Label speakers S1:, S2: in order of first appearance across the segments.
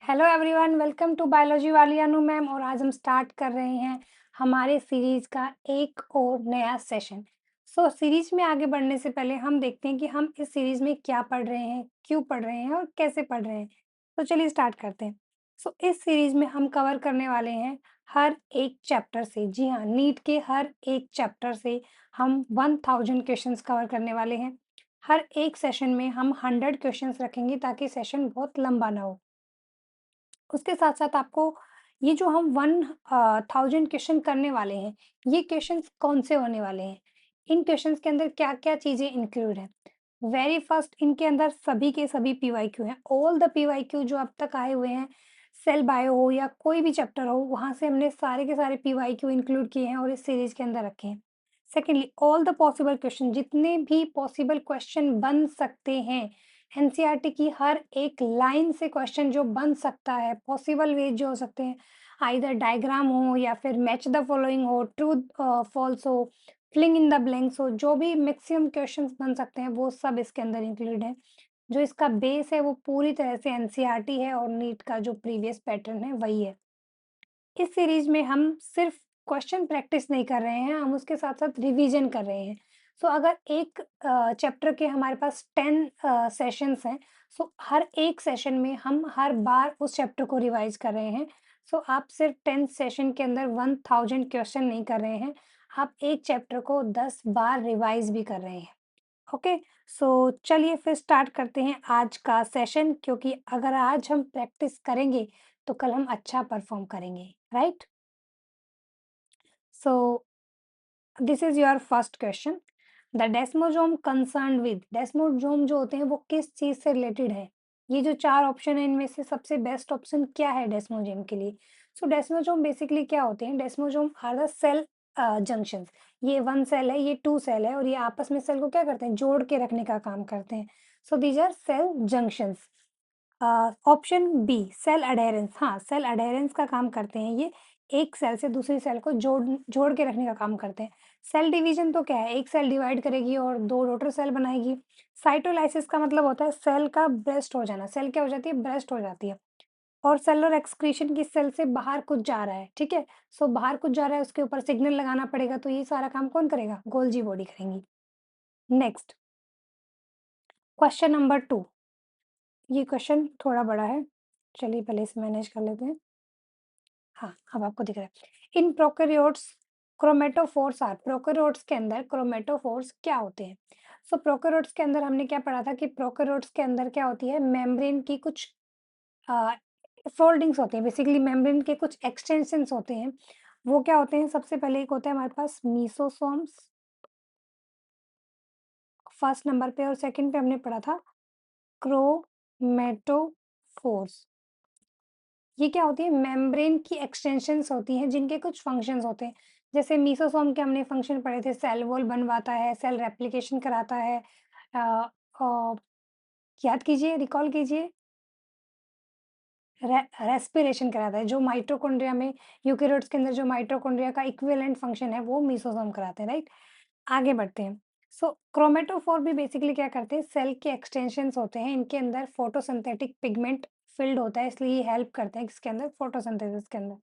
S1: Hello everyone, welcome to biology वाली Anu ma'am. और आज हम स्टार्ट कर रहे हैं हमारे सीरीज का एक और नया सेशन। सीरीज में आगे बढ़ने से पहले हम देखते हैं कि हम इस सीरीज में क्या पढ़ रहे हैं, क्यों पढ़ रहे हैं और कैसे पढ़ रहे हैं। चलिए स्टार्ट करते हैं। इस सीरीज में हम कवर करने वाले हैं हर एक चैप्टर से। जी हाँ, नीट के हर एक चैप्टर से हम 1000 क्वेश्चंस कवर करने वाले हैं। हर एक सेशन में हम 100 क्वेश्चंस रखेंगे ताकि सेशन बहुत लंबा ना हो। उसके साथ-साथ आपको ये जो हम 1000 क्वेश्चन करने वाले हैं, ये क्वेश्चंस कौन से होने वाले हैं? इन क्वेश्चंस के अंदर क्या-क्या चीज़ें इंक्लूड हैं? वेरी फर्स्ट, इनके अंदर सभी के सभी पीवाईक्यू हैं। ऑल द पीवाईक्यू जो अब तक आए हुए हैं, सेल बायो हो या कोई भी चैप्टर हो, वहाँ से हमने सारे के सारे पीवाईक्यू इंक्लूड किए हैं और इस सीरीज़ के अंदर रखे हैं। Secondly, all the possible question, जितने भी पॉसिबल क्वेश्चन बन सकते हैं, एनसीईआरटी की हर एक लाइन से क्वेश्चन जो बन सकता है, पॉसिबल वे जो हो सकते हैं, आइदर डायग्राम हो या फिर मैच द फॉलोइंग हो, ट्रू फॉल्स हो, फिलिंग इन द ब्लैंक्स हो, जो भी मैक्सिमम क्वेश्चंस बन सकते हैं वो सब इसके अंदर इंक्लूड है। जो इसका बेस है वो पूरी तरह से एनसीईआरटी है और नीट का जो प्रीवियस पैटर्न है वही है। इस सीरीज में हम सिर्फ क्वेश्चन प्रैक्टिस नहीं कर रहे हैं, हम उसके साथ-साथ रिवीजन कर रहे हैं। अगर एक चैप्टर के हमारे पास 10 सेशंस हैं, हर एक सेशन में हम हर बार उस चैप्टर को रिवाइज़ कर रहे हैं। आप सिर्फ 10 सेशन के अंदर 1000 क्वेश्चन नहीं कर रहे हैं, आप एक चैप्टर को 10 बार रिवाइज़ भी कर रहे हैं। ओके, चलिए फिर स्टार्ट करते हैं आज का सेशन, क्योंकि अगर आज हम प्रैक्टिस करेंगे तो कल हम अच्छा परफॉर्म करेंगे, right? So this is your first question. The desmosome concern with, desmosome जो होते हैं वो किस चीज से रिलेटेड है? ये जो चार ऑप्शन है इनमें से सबसे बेस्ट ऑप्शन क्या है डेस्मोजोम के लिए? डेस्मोजोम बेसिकली क्या होते हैं? डेस्मोजोम आर द सेल जंक्शंस। ये वन सेल है, ये टू सेल है और ये आपस में सेल को क्या करते हैं? जोड़ के रखने का काम करते हैं। These are cell junctions. Option B, cell adherence. हाँ, सेल अडेरेंस का काम करते हैं ये। एक सेल से दूसरी सेल को जोड़ जोड़ के रखने का काम करते हैं। सेल डिवीजन तो क्या है? एक सेल डिवाइड करेगी और दो डॉटर सेल बनाएगी। साइटोलाइसिस का मतलब होता है सेल का ब्रेस्ट हो जाना। सेल क्या हो जाती है? ब्रेस्ट हो जाती है। और सेलुलर एक्सक्रीशन की सेल से बाहर कुछ जा रहा है, ठीक है? बाहर कुछ जा रहा है, उसके ऊपर सिग्नल लगाना पड़ेगा, तो ये सारा काम कौन करेगा? गोल्जी बॉडी करेंगी। Next, question number 2। ये क्वेश्चन थोड़ा बड़ा है, चलिए पहले इसे मैनेज कर लेते हैं। हाँ, अब आपको दिख रहा है। In prokaryotes chromatophores are, prokaryotes के अंदर क्रोमेटोफोर्स क्या होते हैं? प्रोकैरियोट्स के अंदर हमने क्या पढ़ा था कि प्रोकैरियोट्स के अंदर क्या होती है? मेम्ब्रेन की कुछ अ, फोल्डिंग्स होती हैं, बेसिकली मेम्ब्रेन के कुछ एक्सटेंशंस होते हैं। वो क्या होते हैं? सबसे पहले एक होता है हमारे पास मीसोसोम्स, फर्स्ट नंबर पे, और सेकंड पे हमने पढ़ा था क्रोमेटोफोर्स। ये क्या होती है? मेम्ब्रेन की एक्सटेंशंस होती हैं जिनके कुछ फंक्शंस होते हैं। जैसे मीसोसोम के हमने फंक्शन पढ़े थे, सेल वॉल बनवाता है, सेल रेप्लिकेशन कराता है, अ अ, याद कीजिए, रिकॉल कीजिए। रेस्पिरेशन कराता है। जो माइटोकॉन्ड्रिया में, यूकेरियोट्स के अंदर जो माइटोकॉन्ड्रिया का इक्विवेलेंट फंक्शन है वो मीसोसोम कराते हैं, राइट? आगे बढ़ते हैं। क्रोमेटोफोर भी बेसिकली क्या करते हैं? सेल के एक्सटेंशंस होते हैं, इनके अंदर फोटोसिंथेटिक पिगमेंट फिल्ड होता है, इसलिए ये हेल्प करते हैं किसके अंदर? फोटोसिंथेसिस के अंदर।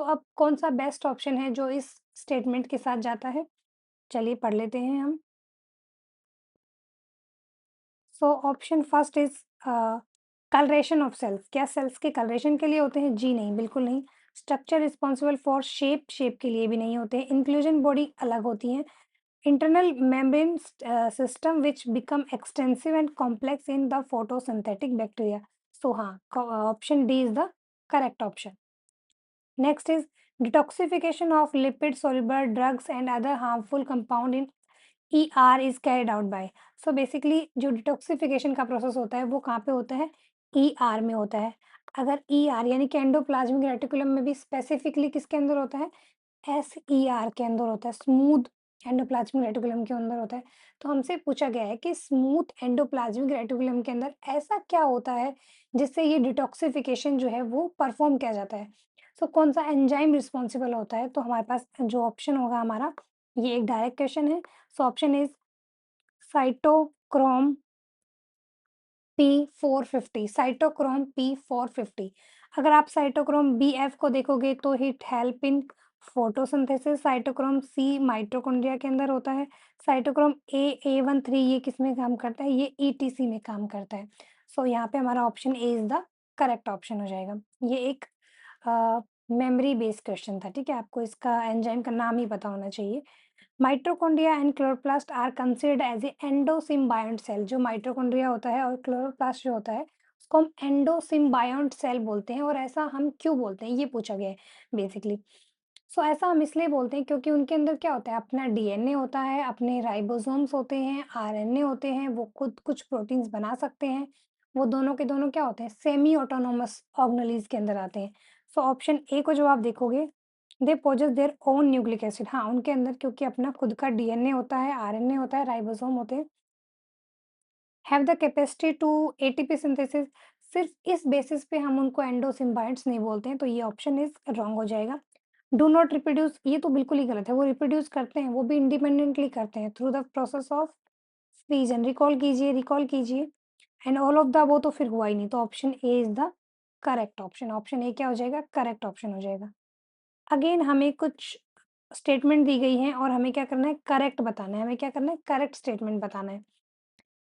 S1: अब कौन-सा बेस्ट ऑप्शन है जो इस स्टेटमेंट के साथ जाता है? चलिए पढ़ लेते हैं हम। Option first is coloration of cells. क्या सेल्स के कलरेशन के लिए होते हैं? जी नहीं, बिल्कुल नहीं। Structure responsible for shape, shape के लिए भी नहीं होते हैं। इंक्लूजन बॉडी अलग होती है। Internal membrane system which become extensive and complex in the photosynthetic bacteria. हाँ, option D is the correct option. Next is detoxification of lipid soluble drugs and other harmful compound in ER is carried out by. Basically जो detoxification का process होता है वो कहाँ पे होता है? ER में होता है। अगर ER यानी कि एंडोप्लाज्मिक रेटिकुलम में भी स्पेसिफिकली किसके अंदर होता है? SER के अंदर होता है, स्मूथ एंडोप्लाज्मिक रेटिकुलम के अंदर होता है। तो हमसे पूछा गया है कि स्मूथ एंडोप्लाज्मिक रेटिकुलम के अंदर ऐसा क्या होता है जिससे ये डिटॉक्सिफिकेशन जो है वो परफॉर्म किया जाता है? कौन सा एंजाइम रिस्पॉन्सिबल होता है? तो हमारे पास जो ऑप्शन होगा हमारा, ये एक डायरेक्ट क्वेश्चन है। Option is cytochrome P450, cytochrome P450। अगर आप साइटोक्रोम Bf को देखोगे तो it help in photosynthesis, cytochrome C mitochondria के अंदर होता है, साइटोक्रोम A1, 3 ये किसमें काम करता है? ये ईटीसी में काम करता है। सो यहाँ पे हमारा option A is the correct option हो जाएगा। ये एक मेमोरी बेस्ड क्वेश्चन था, ठीक है? आपको इसका एंजाइम का नाम ही पता होना चाहिए। Mitochondria and chloroplast are considered as a endosymbiont cell. जो माइटोकॉन्ड्रिया होता है और क्लोरोप्लास्ट जो होता है उसको हम एंडोसिम्बायोंट सेल बोलते हैं। और ऐसा हम क्यों बोलते हैं ये पूछा गया है बेसिकली। सो ऐसा हम इसलिए बोलते हैं क्योंकि उनके अंदर क्या होता है, अपना डीएनए होता है, अपने राइबोसोम्स होते हैं, आरएनए होते हैं, वो खुद कुछ प्रोटीन्स बना सकते हैं। वो दोनों के दोनों क्या होते हैं, सेमी ऑटोनोमस ऑर्गेनेल्स के अंदर आते हैं। सो ऑप्शन ए को जब आप देखोगे, they possess their own nucleic acid. हाँ, उनके अंदर क्योंकि अपना खुद का डीएनए होता है, आरएनए होता है, राइबोसोम होते हैं, have the capacity to ATP synthesis. सिर्फ इस बेसिस पे हम उनको एंडोसिम्बायोट्स नहीं बोलते हैं, तो ये ऑप्शन इज रॉन्ग हो जाएगा। डू नॉट रिप्रोड्यूस, ये तो बिल्कुल ही गलत है। वो रिप्रोड्यूस करते हैं, वो भी इंडिपेंडेंटली करते हैं through the process of फ्रीजन। Recall कीजिए एंड ऑल ऑफ द, वो तो फिर हुआ ही नहीं, तो option A is the correct option. Option A क्या हो जाएगा? करेक्ट ऑप्शन हो जाएगा। अगेन हमें कुछ स्टेटमेंट दी गई हैं और हमें क्या करना है? करेक्ट बताना है। हमें क्या करना है? करेक्ट स्टेटमेंट बताना है।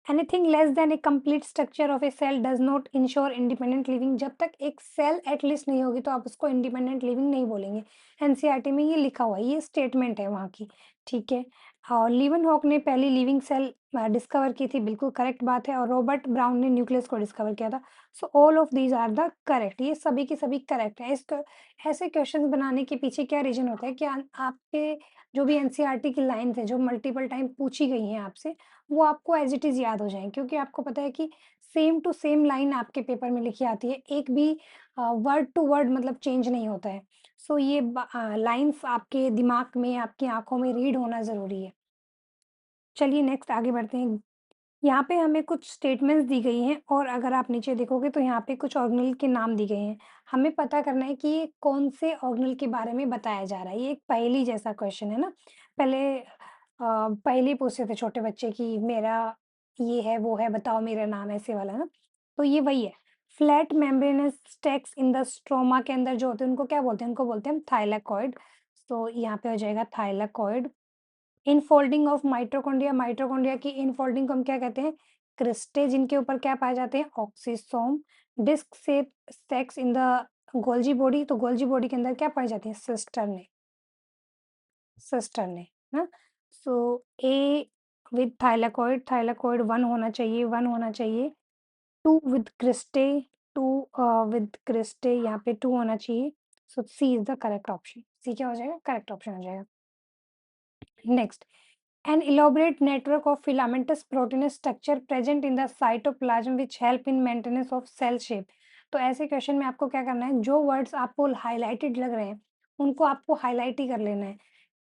S1: Anything less than a complete structure of a cell does not ensure independent living. जब तक एक सेल एटलीस्ट नहीं होगी तो आप उसको इंडिपेंडेंट लिविंग नहीं बोलेंगे। एनसीईआरटी में ये लिखा हुआ है, ये स्टेटमेंट है वहाँ की, ठीक है? और लीवन ने पहली लिविंग सेल डिस्कवर की थी, बिल्कुल करेक्ट बात है। और रॉबर्ट ब्राउन ने न्यूक्लियस को डिस्कवर किया था। So all of these are the correct, ये सभी के सभी करेक्ट है। इसको ऐसे क्वेश्चन बनाने के पीछे क्या रीजन होता है कि आपके जो भी एनसीईआरटी की लाइन्स है जो मल्टीपल टाइम पूछी गई हैं आपसे, वो आपको एज़ इट इज़ याद हो जाएँ, क्योंकि आपको पता है कि सेम टू सेम लाइन आपके पेपर में लिखी आती है। एक भी वर्ड टू वर्ड मतलब चेंज नहीं होता है। सो ये लाइन्स आपके दिमाग में, आपकी आँखों में रीड होना ज़रूरी है। चलिए नेक्स्ट आगे बढ़ते हैं। यहाँ पे हमें कुछ स्टेटमेंट्स दी गई हैं और अगर आप नीचे देखोगे तो यहाँ पे कुछ ऑर्गेनेल के नाम दिए गए हैं। हमें पता करना है कि ये कौन से ऑर्गेनेल के बारे में बताया जा रहा है। ये एक पहेली जैसा क्वेश्चन है ना। पहले पहेली पूछते थे छोटे बच्चे कि मेरा ये है, वो है, बताओ मेरा नाम, ऐसे वाला ना। तो ये वही है। Flat membranes stacks in the stroma के अंदर जो होते हैं उनको क्या बोलते हैं? उनको बोलते हैं हम थाइलाकॉइड। तो यहाँ पे हो जाएगा thylakoid. Infolding of mitochondria, mitochondria की इनफोल्डिंग को हम क्या कहते हैं? क्रिस्टे, जिनके ऊपर क्या पाए जाते हैं? Oxysome. Disc shape stacks in the Golgi body, तो गोल्जी बॉडी के अंदर क्या पाई जाती है? सिस्टर्ने, सिस्टर्ने, ना। So a with thylakoid, thylakoid 1 होना चाहिए, 1 होना चाहिए। 2 विद क्रिस्टे, 2 विद क्रिस्टे, यहाँ पे 2 होना चाहिए। सो सी इज द करेक्ट ऑप्शन। सी क्या हो जाएगा? करेक्ट ऑप्शन हो जाएगा। Next, an elaborate network of filamentous proteinous structure present in the cytoplasm which help in maintenance of cell shape। तो ऐसे क्वेश्चन में आपको क्या करना है? जो वर्ड्स आपको हाइलाइटेड लग रहे हैं उनको आपको हाईलाइट ही कर लेना है।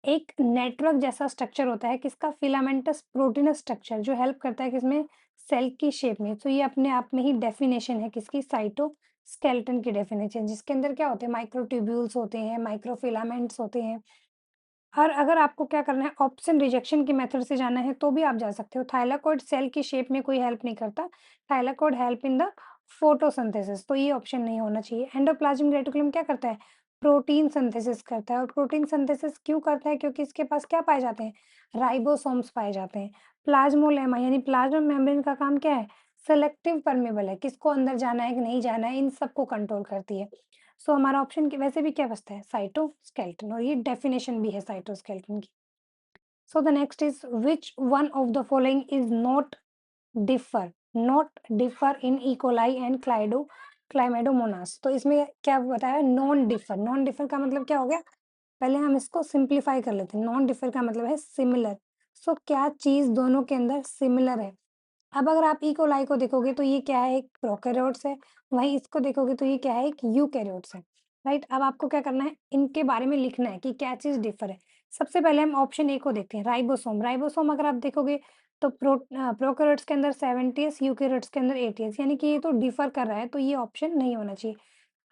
S1: एक नेटवर्क जैसा स्ट्रक्चर होता है किसका? फिलामेंटस प्रोटीनस स्ट्रक्चर, जो हेल्प करता है किसमें? सेल की शेप में। तो ये अपने आप में ही डेफिनेशन है किसकी? साइटोस्केलेटन की डेफिनेशन, जिसके अंदर क्या होते हैं? माइक्रोट्यूब्यूल्स होते हैं, माइक्रोफिलामेंट्स होते हैं। और अगर आपको क्या करना है, ऑप्शन रिजेक्शन की मेथड से जाना है तो भी आप जा सकते हो। थाइलाकॉइड सेल की शेप में कोई हेल्प नहीं करता। Thylakoid help in the photosynthesis, तो ये ऑप्शन नहीं होना चाहिए। एंडोप्लाज्मिक रेटिकुलम क्या करता है? प्रोटीन सिंथेसिस करता है। और प्रोटीन सिंथेसिस क्यों करता है? क्योंकि इसके पास क्या पाए जाते हैं? राइबोसोम्स पाए जाते हैं। प्लाज्मोलेमा यानी प्लाज्मा मेम्ब्रेन का काम क्या है? सेलेक्टिव परमेबल है, किसको अंदर जाना है कि नहीं जाना है, इन सबको कंट्रोल करती है। सो हमारा ऑप्शन वैसे भी क्या बचता है? साइटोस्केलेटन, और ये डेफिनेशन भी है साइटोस्केलेटन की। So the next is which one of the following is not differ in E coli and Chlamydomonas. तो इसमें क्या बताया? Non differ. नॉन डिफर का मतलब क्या हो गया? पहले हम इसको सिंप्लीफाई कर लेते हैं। नॉन डिफर का मतलब है सिमिलर। सो क्या चीज दोनों के अंदर सिमिलर है? अब अगर आप ई कोलाई को देखोगे तो ये क्या है? एक प्रोकैरियोट्स है। वहीं इसको देखोगे तो ये क्या है? एक यूकैरियोट्स है। राइट? अब आपको क्या करना है? इनके बारे में लिखना है कि क्या चीज़ डिफर है। सबसे पहले हम ऑप्शन ए को देखते हैं, राइबोसोम। राइबोसोम अगर आप देखोगे तो प्रोकैरियोट्स के अंदर 70 एस, यूकैरियोट्स के अंदर 80 एस, यानी कि ये तो डिफर कर रहा है, तो ये ऑप्शन नहीं होना चाहिए।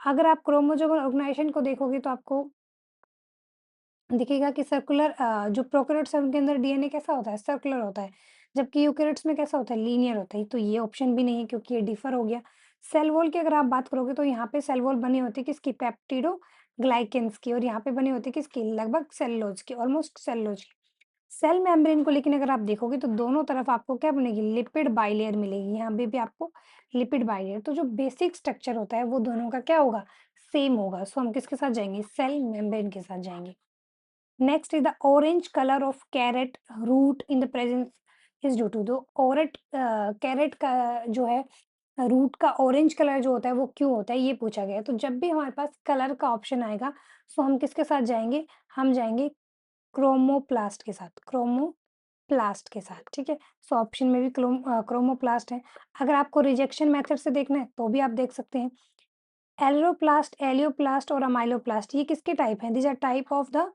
S1: अगर आप क्रोमोसोमल ऑर्गेनाइजेशन को देखोगे तो आपको दिखेगा कि सर्कुलर जो प्रोकैरियोट्स है उनके अंदर डीएनए कैसा होता है? सर्कुलर होता है। जबकि यूकेरियोट्स में कैसा होता है, लीनियर होता है। तो ये ऑप्शन भी नहीं है क्योंकि ये डिफर हो गया। सेल वॉल की अगर आप बात करोगे तो यहाँ पे सेल वॉल बनी होती है किसकी, पेप्टिडोग्लाइकेन्स की, और यहाँ पे बनी होती है किसकी, लगभग सेलुलोज की, ऑलमोस्ट सेलुलोज की। सेल मेम्ब्रेन को लेकिन अगर आप देखोगे तो दोनों तरफ आपको क्या बनेगी, लिपिड बाइलेयर मिलेगी। यहाँ पे भी आपको लिपिड बाइलेयर। तो जो बेसिक स्ट्रक्चर होता है वो दोनों का क्या होगा, सेम होगा। सो हम किसके साथ जाएंगे, सेल मेम्ब्रेन के साथ जाएंगे। Next is the orange colour of carrot root in the presence is due to the orate. Carrot का जो है रूट का ऑरेंज कलर जो होता है वो क्यों होता है, ये पूछा गया है। तो जब भी हमारे पास कलर का ऑप्शन आएगा सो हम किसके साथ जाएंगे, हम जाएंगे क्रोमोप्लास्ट के साथ, क्रोमोप्लास्ट के साथ, ठीक है। सो ऑप्शन में भी क्रोमोप्लास्ट है। अगर आपको रिजेक्शन मेथड से देखना है तो भी आप देख सकते हैं। एलोप्लास्ट, एलियोप्लास्ट और अमाइलोप्लास्ट ये किसके टाइप हैं, these are type of the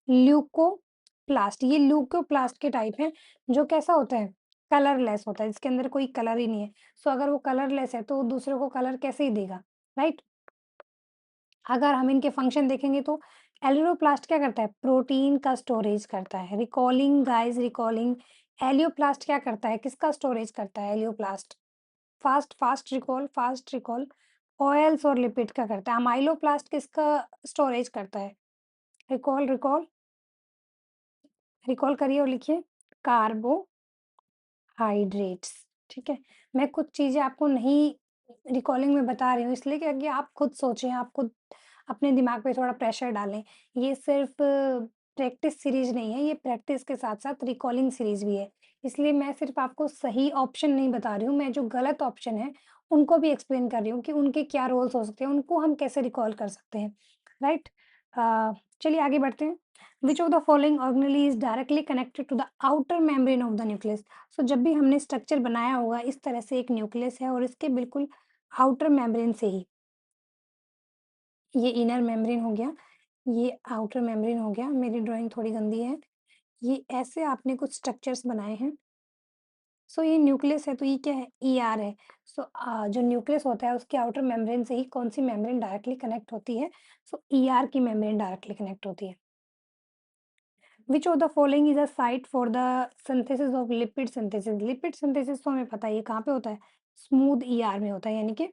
S1: leucoplast. ये ल्यूकोप्लास्ट के टाइप हैं जो कैसा होता है, कलरलेस होता है, इसके अंदर कोई कलर ही नहीं है। सो अगर वो कलरलेस है तो वो दूसरे को कलर कैसे ही देगा, राइट। अगर हम इनके फंक्शन देखेंगे तो एलियोप्लास्ट क्या करता है, प्रोटीन का स्टोरेज करता है। रिकॉलिंग गाइस, रिकॉलिंग, एलियोप्लास्ट क्या करता है, किसका स्टोरेज करता है एलियोप्लास्ट, फास्ट रिकॉल ऑयल्स और लिपिड का करता है। अमाइलोप्लास्ट किसका स्टोरेज करता है, रिकॉल रिकॉल रिकॉल करिए और लिखिए, कार्बोहाइड्रेट्स, ठीक है। मैं कुछ चीजें आपको नहीं रिकॉलिंग में बता रही हूँ इसलिए कि आगे आप खुद सोचें, आप खुद अपने दिमाग पे थोड़ा प्रेशर डालें। ये सिर्फ प्रैक्टिस सीरीज नहीं है, ये प्रैक्टिस के साथ साथ रिकॉलिंग सीरीज भी है। इसलिए मैं सिर्फ आपको सही ऑप्शन नहीं बता रही हूँ, मैं जो गलत ऑप्शन है उनको भी एक्सप्लेन कर रही हूँ कि उनके क्या रोल्स हो सकते हैं, उनको हम कैसे रिकॉल कर सकते हैं, राइट। चलिए आगे बढ़ते हैं। Which of the following organelle is directly connected to the outer membrane of the nucleus. So जब भी हमने स्ट्रक्चर बनाया होगा इस तरह से, एक न्यूक्लियस है और इसके बिल्कुल आउटर मेम्ब्रेन से ही, ये इनर मेम्ब्रेन हो गया, ये आउटर मेम्ब्रेन हो गया। मेरी ड्राइंग थोड़ी गंदी है। ये ऐसे आपने कुछ स्ट्रक्चर्स बनाए हैं। सो ये न्यूक्लियस है तो ये क्या है, ईआर है। सो जो न्यूक्लियस होता है उसके आउटर मेम्ब्रेन से ही कौन सी मेम्ब्रेन डायरेक्टली कनेक्ट होती है, सो ईआर की मेम्ब्रेन डायरेक्टली कनेक्ट होती है। विच of the following is a site for the synthesis of lipid synthesis. Lipid synthesis तो हमें पता है ये कहाँ पे होता है, स्मूथ ईआर में होता है, यानी कि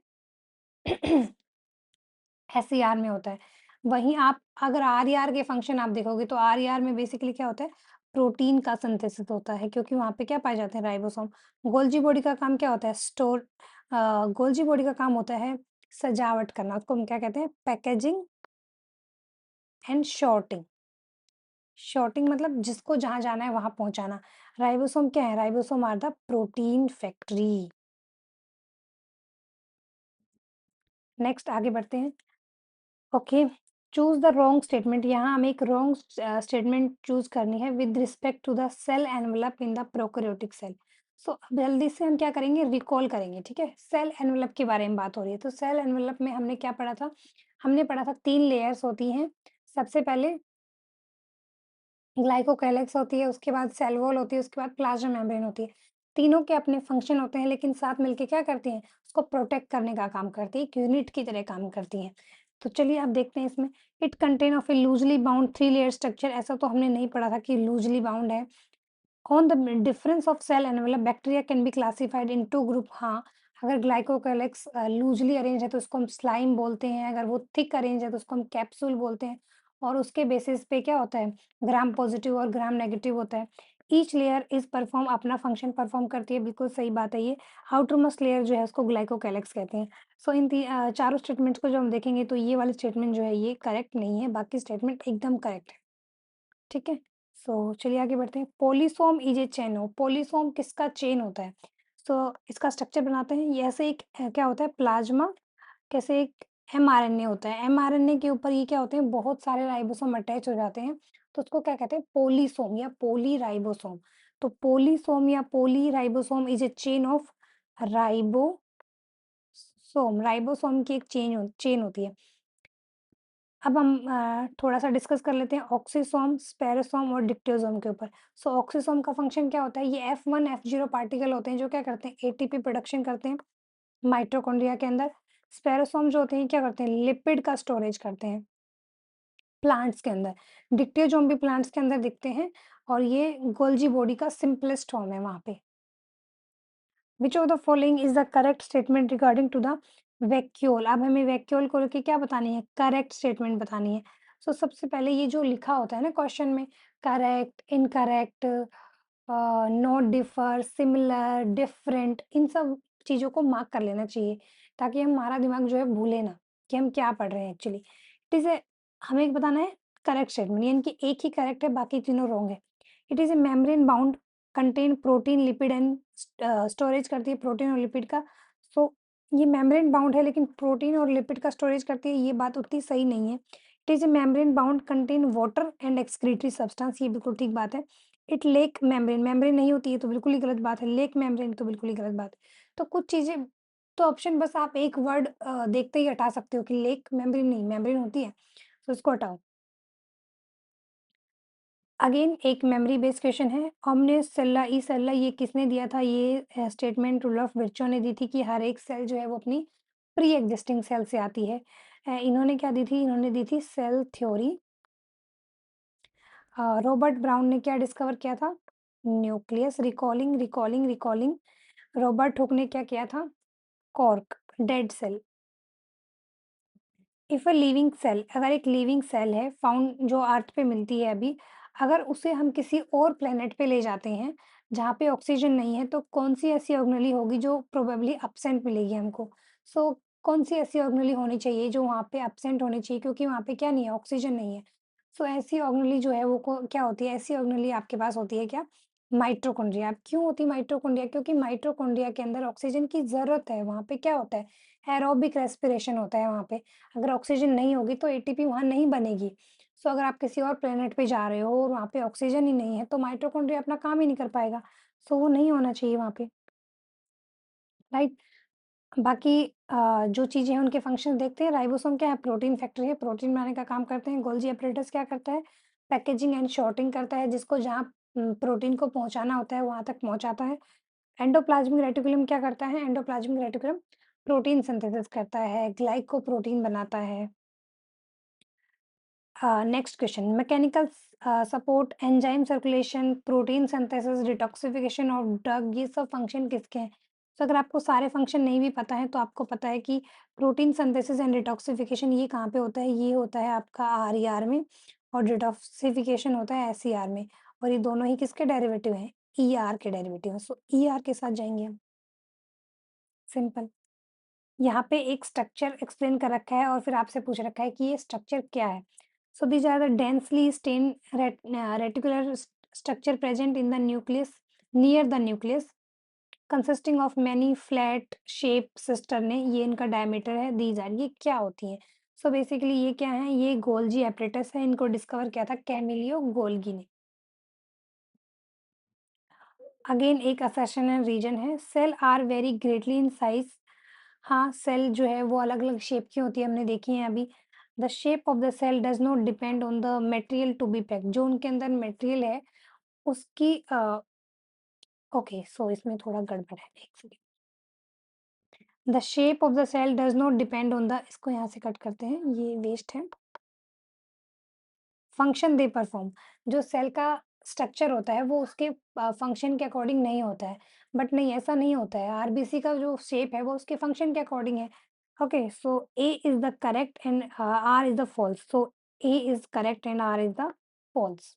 S1: एसईआर में होता है। वहीं आप अगर आरईआर के फंक्शन आप देखोगे तो आरईआर में बेसिकली क्या होता है, प्रोटीन का सिंथेसिस होता है क्योंकि वहाँ पे क्या पाए जाते हैं, राइबोसोम। गोल्जी बॉडी का काम क्या होता है, गोल्जी बॉडी का काम होता है सजावट करना, उसको हम क्या कहते हैं, पैकेजिंग एंड शॉर्टिंग। शॉर्टिंग मतलब जिसको जहाँ जाना है वहाँ पहुँचाना। राइबोसोम क्या है, ribosome are the protein factory. Next आगे बढ़ते हैं। Okay, choose the wrong statement. यहाँ हमें एक रॉन्ग स्टेटमेंट चूज करनी है with respect to the cell envelope in the prokaryotic cell. So अब जल्दी से हम क्या करेंगे, रिकॉल करेंगे, ठीक है। सेल एनवेलप के बारे में बात हो रही है तो सेल एनवेलप में हमने क्या पढ़ा था, हमने पढ़ा था 3 लेयर्स होती हैं। सबसे पहले ग्लाइकोकैलिक्स होती है, उसके बाद सेल वॉल होती है, उसके बाद प्लाज्मा मेम्ब्रेन होती है। तीनों के अपने फंक्शन होते हैं लेकिन साथ मिलके क्या करती हैं, उसको प्रोटेक्ट करने का काम करती है, एक यूनिट की तरह काम करती हैं। तो चलिए अब देखते हैं इसमें। It contain of a loosely bound 3 layer structure. ऐसा तो हमने नहीं पढ़ा था कि लूजली बाउंड है। On the difference of cell envelope bacteria can be classified in 2 group. हाँ, अगर ग्लाइकोकैलिक्स लूजली अरेंज है तो उसको हम स्लाइम बोलते हैं, अगर वो थिक अरेंज है तो उसको हम कैप्सूल बोलते हैं। और उसके बेसिस पे क्या होता है, ग्राम पॉजिटिव और ग्राम नेगेटिव होता है। ईच लेयर इज परफॉर्म, अपना फंक्शन परफॉर्म करती है, बिल्कुल सही बात है ये। आउटर मोस्ट लेयर जो है उसको ग्लाइकोकैलिक्स कहते हैं। सो इन चारों स्टेटमेंट्स को जब हम देखेंगे तो ये वाली स्टेटमेंट जो है ये करेक्ट नहीं है, बाकी स्टेटमेंट एकदम करेक्ट है, ठीक है। सो चलिए आगे बढ़ते हैं। पॉलीसोम इज ए चेन हो, पॉलीसोम किसका चेन होता है। सो इसका स्ट्रक्चर बनाते हैं, ये ऐसे एक क्या होता है, प्लाज्मा, कैसे एक एमआरएनए होता है। एमआरएनए के ऊपर ये क्या होते हैं, बहुत सारे राइबोसोम अटैच हो जाते हैं, तो उसको क्या कहते हैं, पॉलीसोम या पॉलीराइबोसोम। तो पॉलीसोम या polyribosome is a chain of ribosome. Ribosome की एक चेन होती है। अब हम थोड़ा-सा डिस्कस कर लेते हैं ऑक्सीसोम, स्पेरोसोम और डिप्टोसोम के ऊपर। सो ऑक्सीसोम का फंक्शन क्या होता है, ये F1, F0 पार्टिकल होते हैं जो क्या करते हैं, एटीपी प्रोडक्शन करते हैं माइटोकॉन्ड्रिया के अंदर। स्पेरोसोम जो होते हैं क्या करते हैं, लिपिड का स्टोरेज करते हैं प्लांट्स के अंदर। डिप्टोसोम भी प्लांट्स के अंदर दिखते हैं और ये गोल्जी बॉडी का सिंपलेस्ट फॉर्म है वहाँ पे। Which of the following is the correct statement regarding to the vacuole. अब हमें वैक्यूल को लेके क्या बतानी है, करेक्ट स्टेटमेंट बतानी है। सो सबसे पहले ये जो लिखा होता है ना क्वेश्चन में, correct, incorrect, not differ, similar, different, इन सब चीज़ों को मार्क कर लेना चाहिए ताकि हमारा दिमाग जो है भूले ना कि हम क्या पढ़ रहे हैं एक्चुअली। इट इज़ ए, हमें एक बताना है करेक्ट स्टेटमेंट, यानी कि एक ही करेक्ट है, बाकी तीनों रॉन्ग है। It is a membrane bound contain protein, lipid and storage करती है प्रोटीन और लिपिड का। सो ये मेम्ब्रेन बाउंड है लेकिन प्रोटीन और लिपिड का स्टोरेज करती है, ये बात उतनी सही नहीं है। It is a membrane bound contain water and excretory substance, ये बिल्कुल ठीक बात है। इट लेक मेम्ब्रेन, मेम्ब्रेन नहीं होती है तो बिल्कुल ही गलत बात है। लेक मेम्ब्रेन तो बिल्कुल ही गलत बात है। तो कुछ चीज़ें, तो ऑप्शन बस आप एक वर्ड देखते ही हटा सकते हो कि लेक मेम्ब्रेन नहीं, मेम्ब्रेन होती है, तो उसको हटाओ। अगेन एक मेमोरी बेस्ड क्वेश्चन है, ओमनिस सेल्ला ई सेल्ला, ये किसने दिया था? ये स्टेटमेंट रुडॉल्फ विर्चो ने दी थी कि हर एक सेल जो है वो अपनी प्री एग्जिस्टिंग सेल से आती है। इन्होंने क्या दी थी? इन्होंने दी थी सेल थ्योरी। रॉबर्ट ब्राउन ने क्या डिस्कवर किया था? Nucleus. Recalling recalling recalling, Robert Hooke ने क्या किया था? Cork, dead cell. If a living cell, अगर एक लिविंग सेल है फाउंड जो अर्थ पे मिलती है अभी, अगर उसे हम किसी और प्लेनेट पे ले जाते हैं जहाँ पे ऑक्सीजन नहीं है, तो कौन सी ऐसी ऑर्गेनेली होगी जो प्रोबेबली एब्सेंट मिलेगी हमको? सो कौन सी ऐसी ऑर्गेनेली होनी चाहिए जो वहाँ पे एब्सेंट होनी चाहिए, क्योंकि वहाँ पे क्या नहीं है, ऑक्सीजन नहीं है। सो ऐसी ऑर्गेनेली जो है वो क्या होती है? ऐसी ऑर्गेनेली आपके पास होती है क्या? माइटोकॉन्ड्रिया। क्यों होती है माइटोकॉन्ड्रिया? क्योंकि माइटोकॉन्ड्रिया के अंदर ऑक्सीजन की जरूरत है। वहाँ पे क्या होता है? एरोबिक रेस्पिरेशन होता है वहाँ पे। अगर ऑक्सीजन नहीं होगी तो एटीपी वहाँ नहीं बनेगी। सो अगर आप किसी और प्लेनेट पे जा रहे हो और वहाँ पे ऑक्सीजन ही नहीं है, तो माइटोकॉन्ड्रिया अपना काम ही नहीं कर पाएगा। सो वो नहीं होना चाहिए वहाँ पे, राइट? बाकी जो चीज़ें हैं उनके फंक्शंस देखते हैं। राइबोसोम क्या है? प्रोटीन फैक्ट्री है, प्रोटीन बनाने का काम करते हैं। गोल्गी एपरेटस क्या करता है? पैकेजिंग एंड सॉर्टिंग करता है, जिसको जहाँ प्रोटीन को पहुँचाना होता है वहाँ तक पहुँचाता है। एंडोप्लाज्मिक रेटिकुलम क्या करता है? एंडोप्लाज्मिक रेटिकुलम प्रोटीन सिंथेसिस करता है, ग्लाइकोप्रोटीन बनाता है। Next question, mechanical support, enzyme circulation, protein synthesis, detoxification of drug, ये सब फंक्शन किसके हैं? तो अगर आपको सारे फंक्शन नहीं भी पता है तो आपको पता है कि प्रोटीन सिंथेसिस एंड डिटॉक्सिफिकेशन ये कहाँ पे होता है? ये होता है आपका आरईआर में, और डिटॉक्सिफिकेशन होता है एसईआर में। और ये दोनों ही किसके डेरिवेटिव हैं? ईआर के डेरिवेटिव हैं। सो ईआर के साथ जाएंगे हम, सिंपल। यहाँ पे एक स्ट्रक्चर एक्सप्लेन कर रखा है और फिर आपसे पूछ रखा है कि ये स्ट्रक्चर क्या है। So these are the densely stain reticular structure present in the nucleus, near the nucleus, consisting of many flat shape cisternae, ये इनका डायमीटर है। दीज आर, ये क्या होती हैं? सो बेसिकली ये क्या है? ये गोल्जी एपरेटस है, इनको डिस्कवर किया था कैमिलियो गोल्गी ने। अगेन एक असर्शन रीजन है, cell are vary greatly in size. हाँ, सेल जो है वो अलग-अलग शेप की होती है, हमने देखी है अभी। The shape of the cell does not depend on the material to be packed, जो उनके अंदर मटेरियल है उसकी ओके, सो इसमें थोड़ा गड़बड़ है, एक second. The shape of the cell does not depend on the, इसको यहाँ से कट करते हैं, ये वेस्ट है। फंक्शन दे परफॉर्म, जो सेल का स्ट्रक्चर होता है वो उसके फंक्शन के अकॉर्डिंग नहीं होता है। बट नहीं, ऐसा नहीं होता है, आरबीसी का जो शेप है वो उसके फंक्शन के अकॉर्डिंग है। Okay, so A is the correct and R is the false. So A is correct and R is the false.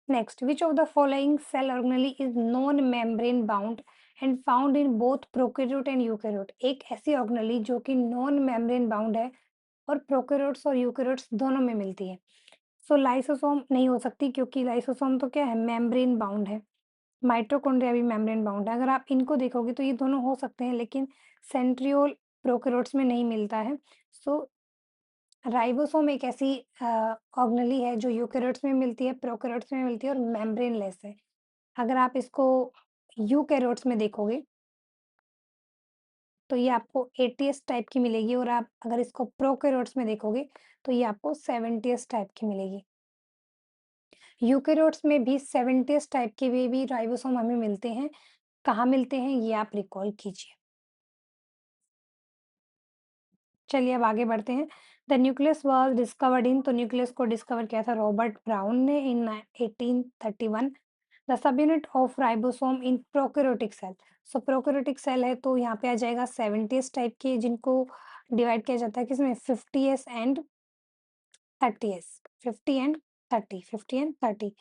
S1: Next, which of the following cell organelle is non membrane bound and found in both prokaryote and eukaryote? एक ऐसी organelle जो कि non membrane bound है और prokaryotes और eukaryotes दोनों में मिलती है। सो लाइसोसोम नहीं हो सकती, क्योंकि लाइसोसोम तो क्या है? मेम्ब्रेन बाउंड है। माइटोकॉन्ड्रिया भी मेम्ब्रेन बाउंड है। अगर आप इनको देखोगे तो ये दोनों हो सकते हैं, लेकिन सेंट्रियोल प्रोकैरियोट्स में नहीं मिलता है। सो राइबोसोम एक ऐसी ऑर्गेनेली है जो यूकैरियोट्स में मिलती है, प्रोकैरियोट्स में मिलती है और मेम्ब्रेन लेस है। अगर आप इसको यूकैरियोट्स में देखोगे तो ये आपको 80th टाइप की मिलेगी, और आप अगर इसको प्रोकैरियोट्स में देखोगे तो ये आपको 70th टाइप की मिलेगी। यूकैरियोट्स में भी 70th टाइप के भी राइबोसोम हमें मिलते हैं। कहाँ मिलते हैं ये आप रिकॉल कीजिए। चलिए अब आगे बढ़ते हैं। The nucleus was discovered in, तो न्यूक्लियस को डिस्कवर किया था रॉबर्ट ब्राउन ने in 1831। The subunit of ribosome in prokaryotic cell. सो प्रोकैरियोटिक सेल है तो यहाँ पे आ जाएगा 70s टाइप के, जिनको डिवाइड किया जाता है किसमें, 50s and 30s, 50 and 30, 50 and 30।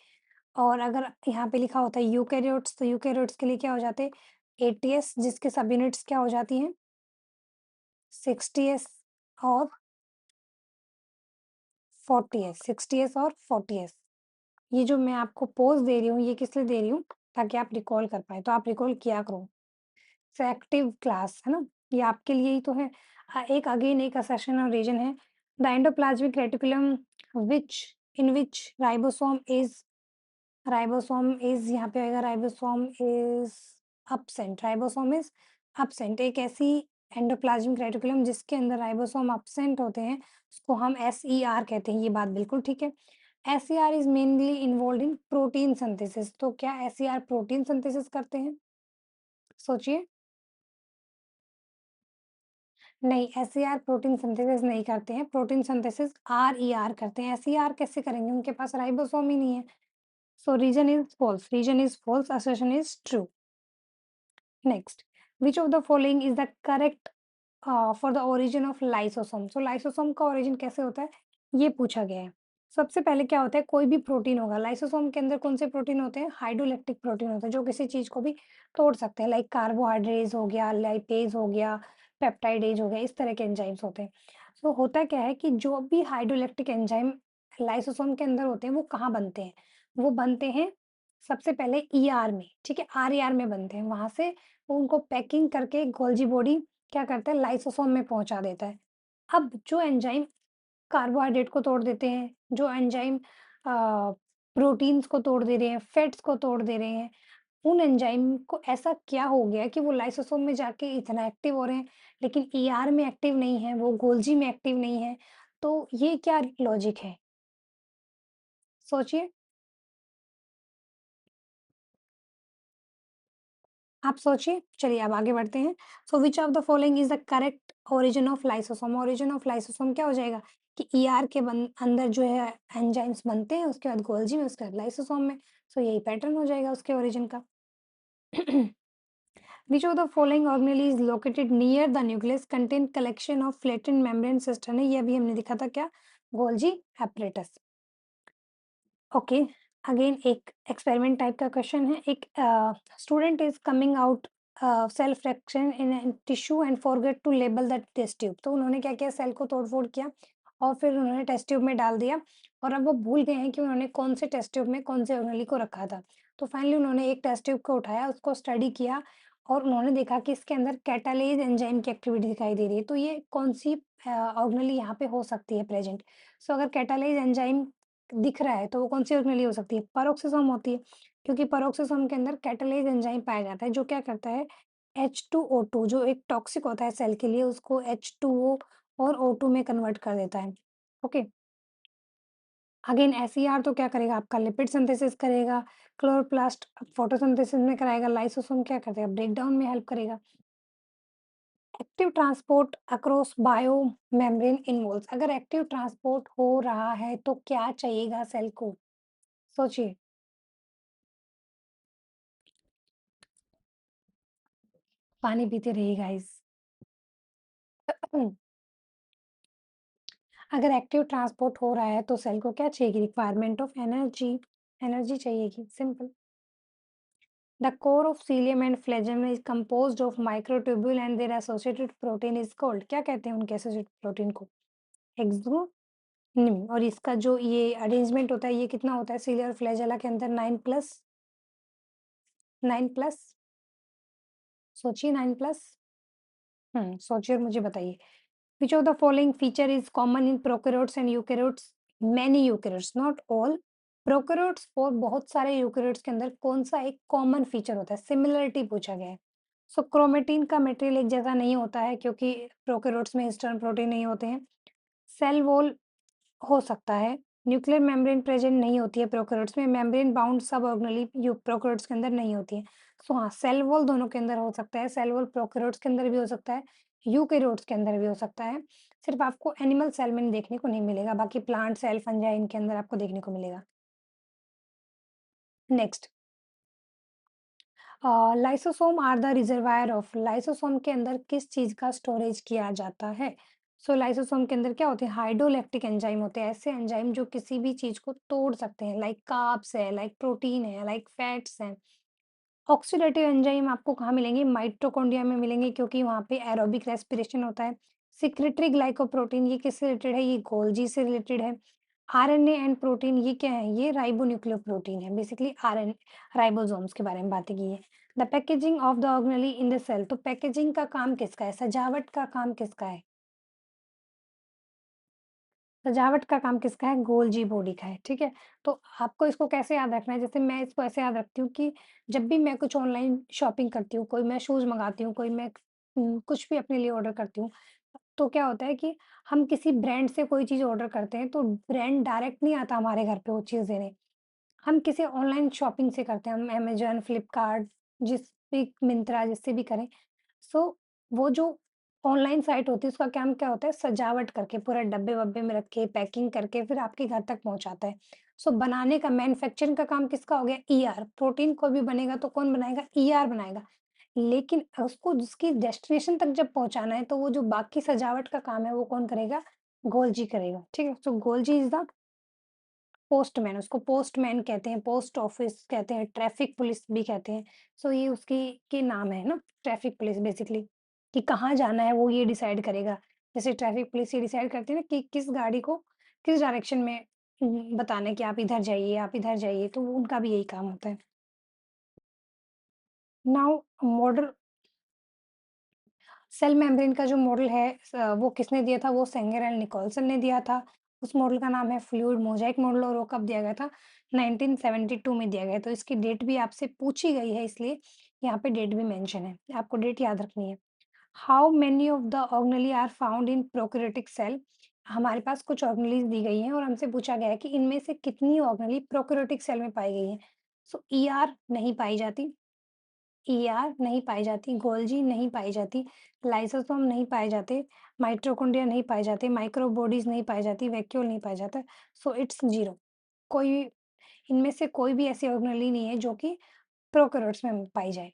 S1: और अगर यहाँ पे लिखा होता है यूकेरियोट्स, तो यूकेरियोट्स के लिए क्या हो जाते हैं, 80s, जिसके सब यूनिट्स क्या हो जाती हैं, 60s और 40s, 60s और 40s। ये जो मैं आपको पोज़ दे रही हूँ, ये किस लिए दे रही हूँ, ताकि आप रिकॉल कर पाएँ, तो आप रिकॉल किया करो। एक्टिव क्लास, है ना? ये आपके लिए ही तो है। एक अगेन एक असेशन और रीजन है। The endoplasmic reticulum which in which ribosome is यहाँ पे आएगा ribosome is ribosome is absent. एक ऐसी एंडोप्लाज्मिक रेटिकुलम जिसके अंदर राइबोसोम एब्सेंट होते हैं, उसको हम एसईआर कहते हैं। ये बात बिल्कुल ठीक है। SER is mainly involved in protein synthesis. तो क्या एसईआर प्रोटीन सिंथेसिस करते हैं? सोचिए। नहीं, एसईआर प्रोटीन सिंथेसिस नहीं करते हैं, प्रोटीन सिंथेसिस आरईआर करते हैं। एसईआर कैसे करेंगे? उनके पास राइबोसोम ही नहीं है। So reason is false, assertion is true. Next, which of the following is the correct for the origin of lysosome? So lysosome का ओरिजिन कैसे होता है, ये पूछा गया है। सबसे पहले क्या होता है, कोई भी प्रोटीन होगा, लाइसोसोम के अंदर कौन से प्रोटीन होते हैं, हाइड्रोलैक्टिक प्रोटीन होते हैं, जो किसी चीज़ को भी तोड़ सकते हैं, लाइक कार्बोहाइड्रेज हो गया, लाइपेज हो गया, पेप्टाइडेज हो गया, इस तरह के एंजाइम्स होते हैं। सो होता क्या है कि जो भी हाइड्रोलैक्टिक एंजाइम लाइसोसोम के अंदर होते हैं, वो कहाँ बनते हैं? वो बनते हैं सबसे पहले ईआर में, ठीक है? आरईआर में बनते हैं, वहाँ से वो उनको पैकिंग करके गोल्जी बॉडी क्या करता है, लाइसोसोम में पहुँचा देता है। अब जो एंजाइम कार्बोहाइड्रेट को तोड़ देते हैं, जो एंजाइम प्रोटीन्स को तोड़ दे रहे हैं, फैट्स को तोड़ दे रहे हैं, उन एंजाइम को ऐसा क्या हो गया कि वो लाइसोसोम में जाके इतना एक्टिव हो रहे हैं, लेकिन ईआर में एक्टिव नहीं है, वो गोल्जी में एक्टिव नहीं है। तो ये क्या लॉजिक है? सोचिए, आप सोचिए। चलिए अब आगे बढ़ते हैं। So which of the following is the correct origin of lysosome? Origin of lysosome क्या हो जाएगा कि ईआर के अंदर जो है एंजाइम्स बनते हैं, उसके बाद गोल्जी में, उसके बाद लाइसोसोम में। सो यही पैटर्न हो जाएगा उसके ओरिजिन का। Which of the following organelle is located near the nucleus contain collection of flattened membrane cisternae? ये अभी हमने देखा था क्या, गोल्जी apparatus। ओके, अगेन एक एक्सपेरिमेंट टाइप का क्वेश्चन है। एक student is coming out cell fraction in tissue and forget to label the test tube. तो उन्होंने क्या किया, सेल को तोड़-फोड़ किया और फिर उन्होंने टेस्ट ट्यूब में डाल दिया, और अब वो भूल गए हैं कि उन्होंने कौन से टेस्ट ट्यूब में कौन से ऑर्गेनेल को रखा था। तो फाइनली उन्होंने एक टेस्ट ट्यूब को उठाया, उसको स्टडी किया और उन्होंने देखा कि इसके अंदर कैटालेज एंजाइम की एक्टिविटी दिखाई दे रही है। तो ये कौन-सी ऑर्गेनेल यहाँ पे हो सकती है प्रेज़ेंट? सो अगर कैटालेज एंजाइम दिख रहा है, तो वो कौन-सी ऑर्गेनेल हो सकती है? पेरोक्सिसोम होती है, क्योंकि पेरोक्सिसोम के अंदर कैटालेज एंजाइम पाया जाता है, जो क्या करता है, H2O2 जो एक टॉक्सिक होता है सेल के लिए, उसको H2O और O2 में कन्वर्ट कर देता है। ओके, अगेन एसईआर तो क्या करेगा आपका, लिपिड सिंथेसिस करेगा, क्लोरोप्लास्ट फोटोसिंथेसिस में कराएगा, लाइसोसोम क्या करेगा, ब्रेकडाउन में हेल्प करेगा। Active transport across bio membrane involves. अगर एक्टिव ट्रांसपोर्ट हो रहा है, तो क्या चाहिएगा सेल को? सोचिए। पानी पीते रहिए गाइस। अगर एक्टिव ट्रांसपोर्ट हो रहा है तो सेल को क्या चाहिए? रिक्वायरमेंट ऑफ एनर्जी, एनर्जी चाहिएगी, simple. The core of cilium and flagellum is composed of microtubule and their associated protein is called. क्या कहते हैं उनके एसोसिएटेड प्रोटीन को? एक्सोनिम। और इसका जो ये अरेंजमेंट होता है, ये कितना होता है सीलिया और फ्लैजेला के अंदर? 9+9+, सोचिए 9+। सोचिए और मुझे बताइए। Which of the following feature is common in prokaryotes and eukaryotes? Many eukaryotes, not all. Prokaryotes और बहुत सारे यूकेरियोट्स के अंदर कौन सा एक कॉमन फीचर होता है? सिमिलरिटी पूछा गया है। सो क्रोमेटिन का मटेरियल एक जैसा नहीं होता है, क्योंकि प्रोकैरियोट्स में हिस्टोन प्रोटीन नहीं होते हैं। सेल वॉल हो सकता है। न्यूक्लियर मेम्ब्रेन प्रेजेंट नहीं होती है प्रोकैरियोट्स में। मेम्ब्रेन बाउंड सब ऑर्गेनेली प्रोकैरियोट्स के अंदर नहीं होती है। सो हाँ, सेल वॉल दोनों के अंदर हो सकता है। सेल वॉल प्रोकैरियोट्स के अंदर भी हो सकता है, यूकेरियोट्स के अंदर भी हो सकता है। सिर्फ आपको एनिमल सेल में देखने को नहीं मिलेगा, बाकी प्लांट सेल, फंजाई, इनके अंदर आपको देखने को मिलेगा। Next, lysosome are the reservoir of, lysosome के अंदर किस चीज़ का स्टोरेज किया जाता है? सो लाइसोसोम के अंदर क्या होते हैं? हाइड्रोलेक्टिक एंजाइम होते हैं, ऐसे एंजाइम जो किसी भी चीज़ को तोड़ सकते हैं, लाइक कार्ब्स है, लाइक प्रोटीन है, लाइक फैट्स हैं। ऑक्सीडेटिव एंजाइम आपको कहाँ मिलेंगे? माइटोकॉन्ड्रिया में मिलेंगे, क्योंकि वहाँ पे एरोबिक रेस्पिरेशन होता है। सिक्रेटरी ग्लाइकोप्रोटीन ये किससे रिलेटेड है? ये गोल्गी से रिलेटेड है। आरएनए एंड प्रोटीन ये क्या है? ये राइबोन्यूक्लियोप्रोटीन है। बेसिकली आरएन राइबोसोम्स के बारे में बातें की है। The packaging of the organelle in the cell, तो पैकेजिंग का काम किसका है? सजावट का काम किसका है? सजावट का काम किसका है? गोल्जी बॉडी का है, ठीक है? तो आपको इसको कैसे याद रखना है? जैसे मैं इसको ऐसे याद रखती हूँ कि जब भी मैं कुछ ऑनलाइन शॉपिंग करती हूँ, कोई मैं शूज़ मँगाती हूँ, कोई मैं कुछ भी अपने लिए ऑर्डर करती हूँ, तो क्या होता है कि हम किसी ब्रांड से कोई चीज़ ऑर्डर करते हैं, तो ब्रांड डायरेक्ट नहीं आता हमारे घर पे वो चीज़ देने। हम किसी ऑनलाइन शॉपिंग से करते हैं, हम अमेज़न, फ्लिपकार्ट, जिस भी मिंत्रा जिससे भी करें। सो वो जो ऑनलाइन साइट होती है उसका काम क्या होता है? सजावट करके पूरा डब्बे-वब्बे में रख के, पैकिंग करके फिर आपके घर तक पहुँचाता है। सो बनाने का मैन्युफैक्चरिंग का काम किसका हो गया? ईआर। प्रोटीन कोई भी बनेगा तो कौन बनाएगा? ईआर बनाएगा। लेकिन उसको जिसकी डेस्टिनेशन तक जब पहुँचाना है तो वो जो बाकी सजावट का काम है वो कौन करेगा? गोल्जी करेगा, ठीक है? सो गोल्जी इज़ द पोस्टमैन, उसको पोस्टमैन कहते हैं, पोस्ट ऑफिस कहते हैं, ट्रैफिक पुलिस भी कहते हैं। सो ये उसकी के नाम है ना, ट्रैफिक पुलिस बेसिकली, कि कहाँ जाना है वो ये डिसाइड करेगा। जैसे ट्रैफिक पुलिस ये डिसाइड करती है ना कि किस गाड़ी को किस डायरेक्शन में बताना है कि आप इधर जाइए, तो उनका भी यही काम होता है। नाउ मॉडल सेल मेम्ब्रेन का जो मॉडल है वो किसने दिया था? वो सेंगर एंड निकोल्सन ने दिया था। उस मॉडल का नाम है फ्लूइड मोज़ेक मॉडल और वो कब दिया गया था? 1972 में दिया गया। तो इसकी डेट भी आपसे पूछी गई है, इसलिए यहाँ पे डेट भी मेंशन है। आपको डेट याद रखनी है। How many of the organelle are found in prokaryotic cell? हमारे पास कुछ ऑर्गेनेलीज़ दी गई हैं और हमसे पूछा गया है कि इनमें से कितनी ऑर्गेनेली प्रोकैरियोटिक सेल में पाई गई हैं। सो ईआर नहीं पाई जाती, ईआर नहीं पाई जाती, गोल्गी नहीं पाई जाती, लाइसोसोम नहीं पाए जाते, माइटोकॉन्ड्रिया नहीं पाए जाते, माइक्रोबॉडीज़ नहीं पाई जाती, वैक्यूल नहीं पाया जाता। So it's 0। कोई इनमें से कोई भी ऐसी ऑर्गेनेली नहीं है जो कि प्रोकैरियोट्स में पाई जाए।